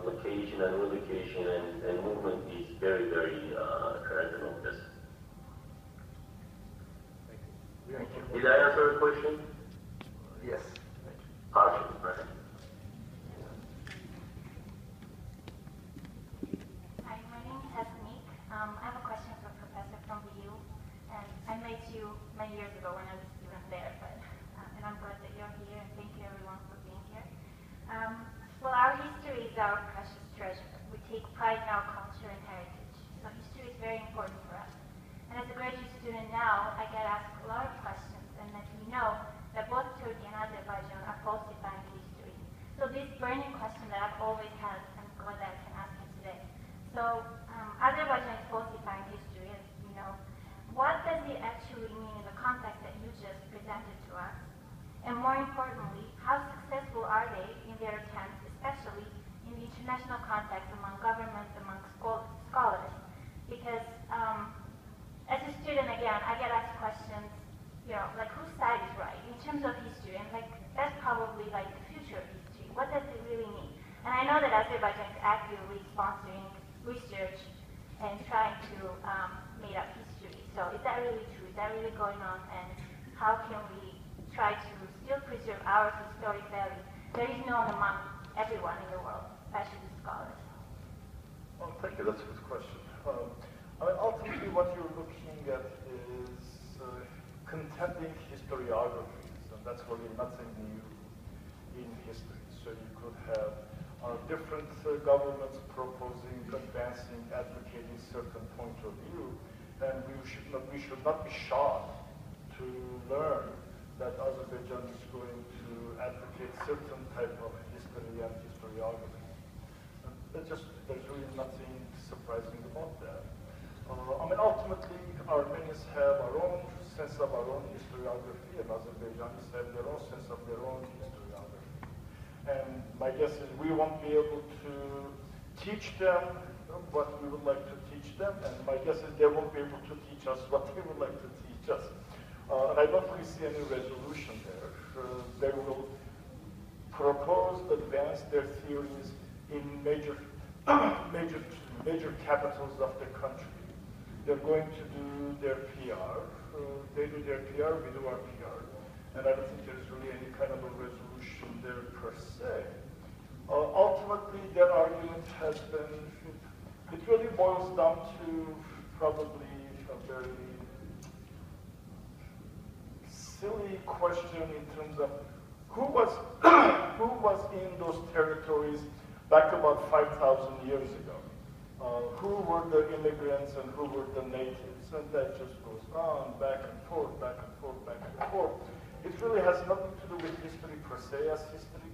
location and relocation and movement is very, very current on this. Did I answer your question? Yes. Partially, right? Hi, my name is Esnique. I have a question for Professor from the EU, and I met you many years ago when I was a student there, but and I'm glad that you're here, and thank you everyone for being here. Well, our history is our precious treasure. We take pride in our culture and heritage, so history is very important for us. And as a graduate student now, I get asked a lot of questions, and that we know that both Turkey and Azerbaijan are falsifying history. So this burning question that I've always had, I'm glad that I can ask you today. So Azerbaijan is falsifying history, as you know. What does it actually mean in the context that you just presented to us? And more importantly, how successful are they in their attempts, especially in the international context among governments, among scholars? Because as a student, again, I get asked questions, like whose side is right in terms of history, and like that's probably like the future of history. What does it really mean? And I know that Azerbaijan is actively sponsoring research and trying to make up history. So is that really true? Is that really going on? And how can we try to still preserve our historic value that is known among everyone in the world, especially scholars? Well, thank you. That's a good question. Ultimately, what you're looking at is contending historiographies, and that's really nothing new in history. So you could have different governments proposing, advancing, advocating certain point of view, and we should not be shocked to learn that Azerbaijan is going to advocate certain type of history and historiography. There's really nothing surprising about that. Ultimately, Armenians have our own sense of our own historiography, and Azerbaijanis have their own sense of their own historiography. And my guess is we won't be able to teach them what we would like to teach them, and my guess is they won't be able to teach us what they would like to teach us. And I don't really see any resolution there. They will proposed, advanced their theories in major capitals of the country. They're going to do their PR. They do their PR, we do our PR. And I don't think there's really any kind of a resolution there per se. Ultimately, their argument has been, it really boils down to probably a very silly question in terms of who was in those territories back about 5,000 years ago. Who were the immigrants and who were the natives? And that just goes on, back and forth, back and forth, back and forth. It really has nothing to do with history per se as history.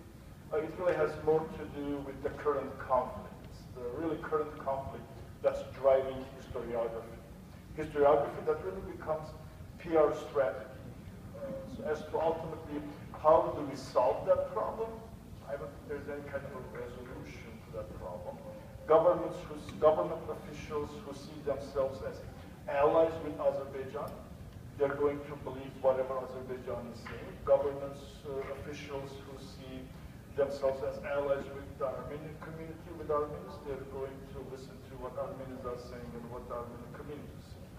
It really has more to do with the current conflicts, the really current conflict that's driving historiography. Historiography that really becomes PR strategy. So as to ultimately, how do we solve that problem? I don't think there's any kind of a resolution to that problem. Government officials who see themselves as allies with Azerbaijan, they're going to believe whatever Azerbaijan is saying. Government officials who see themselves as allies with the Armenian community, with Armenians, they're going to listen to what Armenians are saying and what the Armenian community is saying.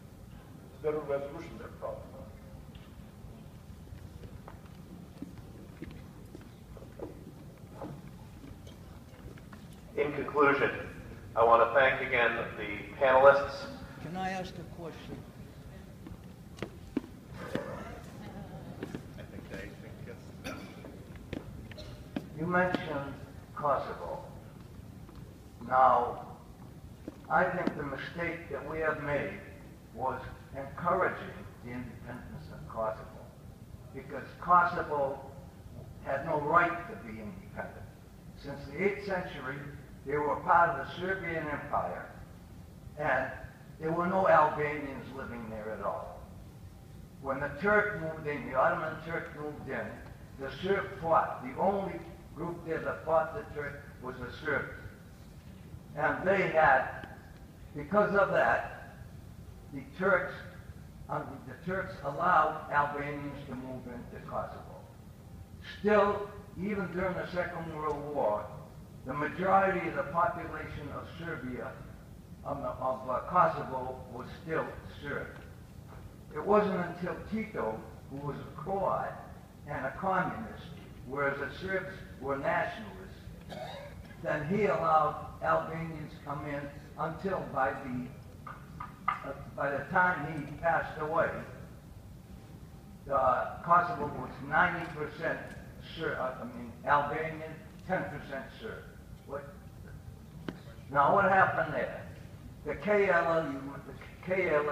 Is there a resolution to that problem? In conclusion, I want to thank again the panelists. Can I ask a question? You mentioned Kosovo. Now, I think the mistake that we have made was encouraging the independence of Kosovo, because Kosovo had no right to be independent. Since the 8th century, they were part of the Serbian Empire, and there were no Albanians living there at all. When the Turk moved in, the Ottoman Turk moved in, the Serb fought. The only group there that fought the Turk was the Serbs. And they had, because of that, the Turks allowed Albanians to move into Kosovo. Still, even during the Second World War, the majority of the population of Serbia, of Kosovo, was still Serb. It wasn't until Tito, who was a Croat and a communist, whereas the Serbs were nationalists, then he allowed Albanians to come in until by the time he passed away, Kosovo was 90% Albanian, 10% Serb. Now what happened there? The KLA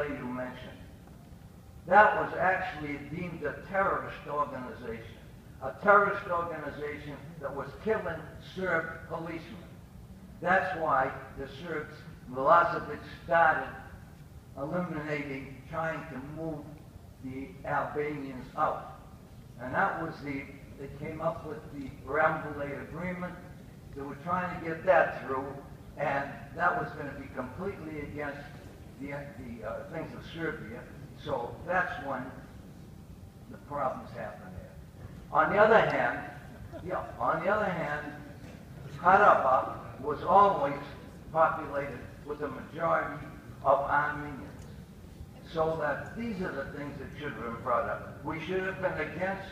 you mentioned, that was actually deemed a terrorist organization. A terrorist organization that was killing Serb policemen. That's why the Serbs, Milosevic started eliminating, trying to move the Albanians out. And that was they came up with the Rambouillet Agreement. They were trying to get that through, and that was going to be completely against the things of Serbia. So that's when the problems happened there. On the other hand, Karabakh was always populated with a majority of Armenians. So that these are the things that should have been brought up. We should have been against,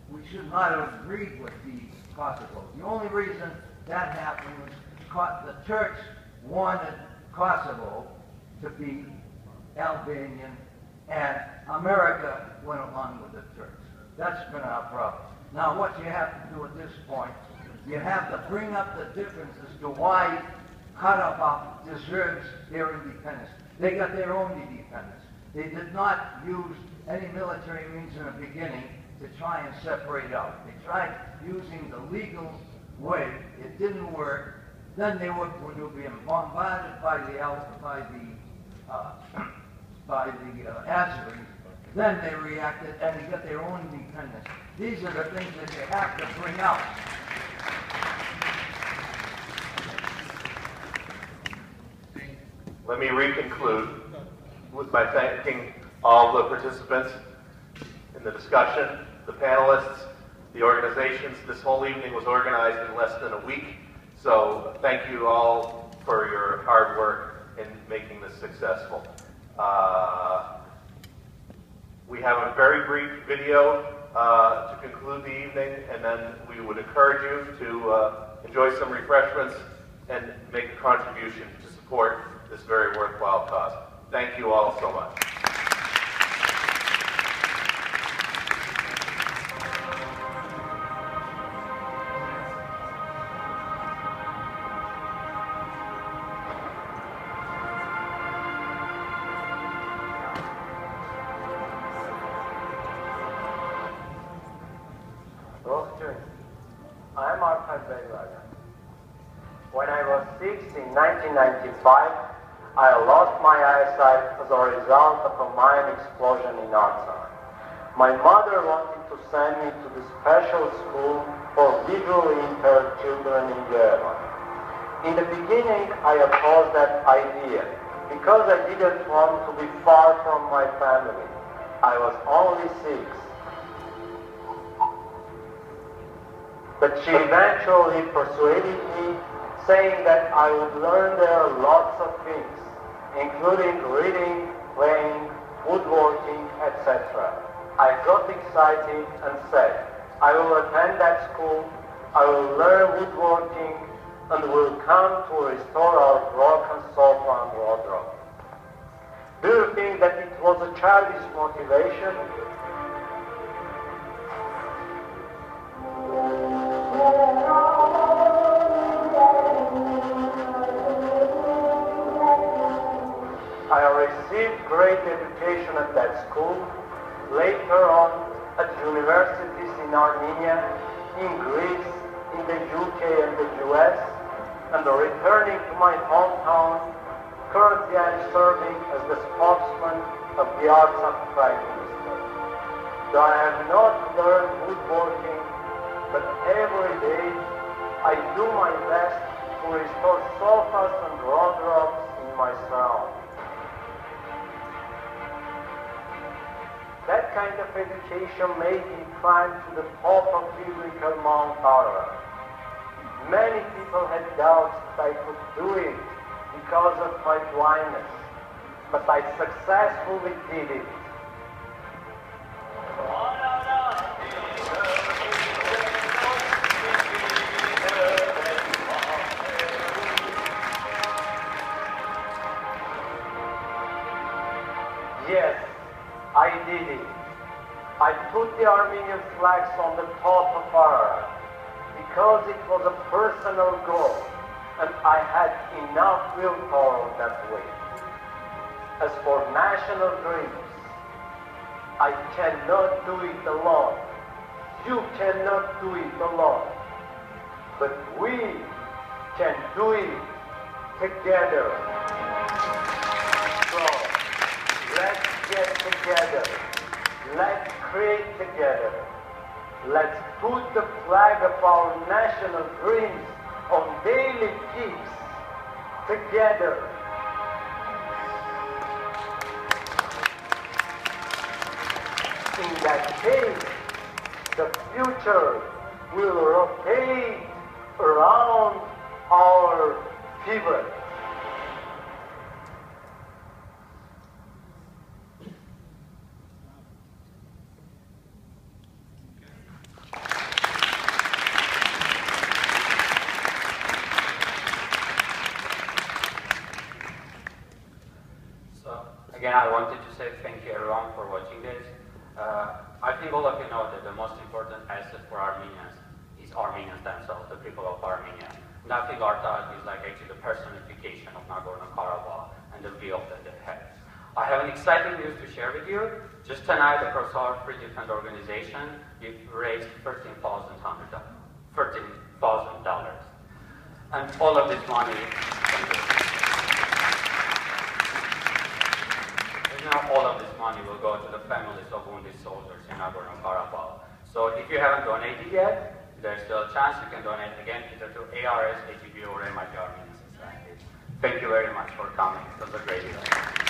we should not have agreed with the Kosovo. The only reason that happened was the Turks wanted Kosovo to be Albanian, and America went along with the Turks. That's been our problem. Now what you have to do at this point, you have to bring up the differences to why Karabakh deserves their independence. They got their own independence. They did not use any military means in the beginning to try and separate out. They tried using the legal way. It didn't work. Then they were being bombarded by the Azeris. Then they reacted and they got their own independence. These are the things that you have to bring out. Let me reconclude by thanking all the participants in the discussion, the panelists, the organizations. This whole evening was organized in less than a week, so thank you all for your hard work in making this successful. We have a very brief video to conclude the evening, and then we would encourage you to enjoy some refreshments and make a contribution to support this very worthwhile cause. Thank you all so much. When I was 6 in 1995, I lost my eyesight as a result of a mine explosion in Artsakh. My mother wanted to send me to the special school for visually impaired children in Yerevan. In the beginning, I opposed that idea because I didn't want to be far from my family. I was only 6. But she eventually persuaded me, saying that I would learn there lots of things, including reading, playing, woodworking, etc. I got excited and said, I will attend that school, I will learn woodworking, and will come to restore our broken sofa and wardrobe. Do you think that it was a childish motivation? I received great education at that school, later on at universities in Armenia, in Greece, in the UK and the US, and returning to my hometown, currently I am serving as the spokesman of the Artsakh Prime Minister. Though I have not learned woodworking, but every day I do my best to restore sofas and wardrobes in my surroundings. That kind of education made me climb to the top of biblical Mount Ararat. Many people had doubts that I could do it because of my blindness, but I successfully did it. Yes, I did it. I put the Armenian flags on the top of Ararat because it was a personal goal and I had enough willpower that way. As for national dreams, I cannot do it alone. You cannot do it alone. But we can do it together. So, let's get together. Let's create together. Let's put the flag of our national dreams on daily peaks together. In that case, the future will rotate around our pivot. Again, I wanted to say thank you everyone for watching this. I think all of you know that the most important asset for Armenians is Armenians themselves, the people of Armenia. And I think Artsakh is like actually the personification of Nagorno Karabakh and the view that they have. I have an exciting news to share with you. Just tonight, across our Free Defense organization, we've raised $13,000. And all of this money, all of this money will go to the families of wounded soldiers in Nagorno Karabakh. So if you haven't donated yet, there's still a chance you can donate again either to ARS, AGB, or MIT Armenian Society. Thank you very much for coming. It was a great event.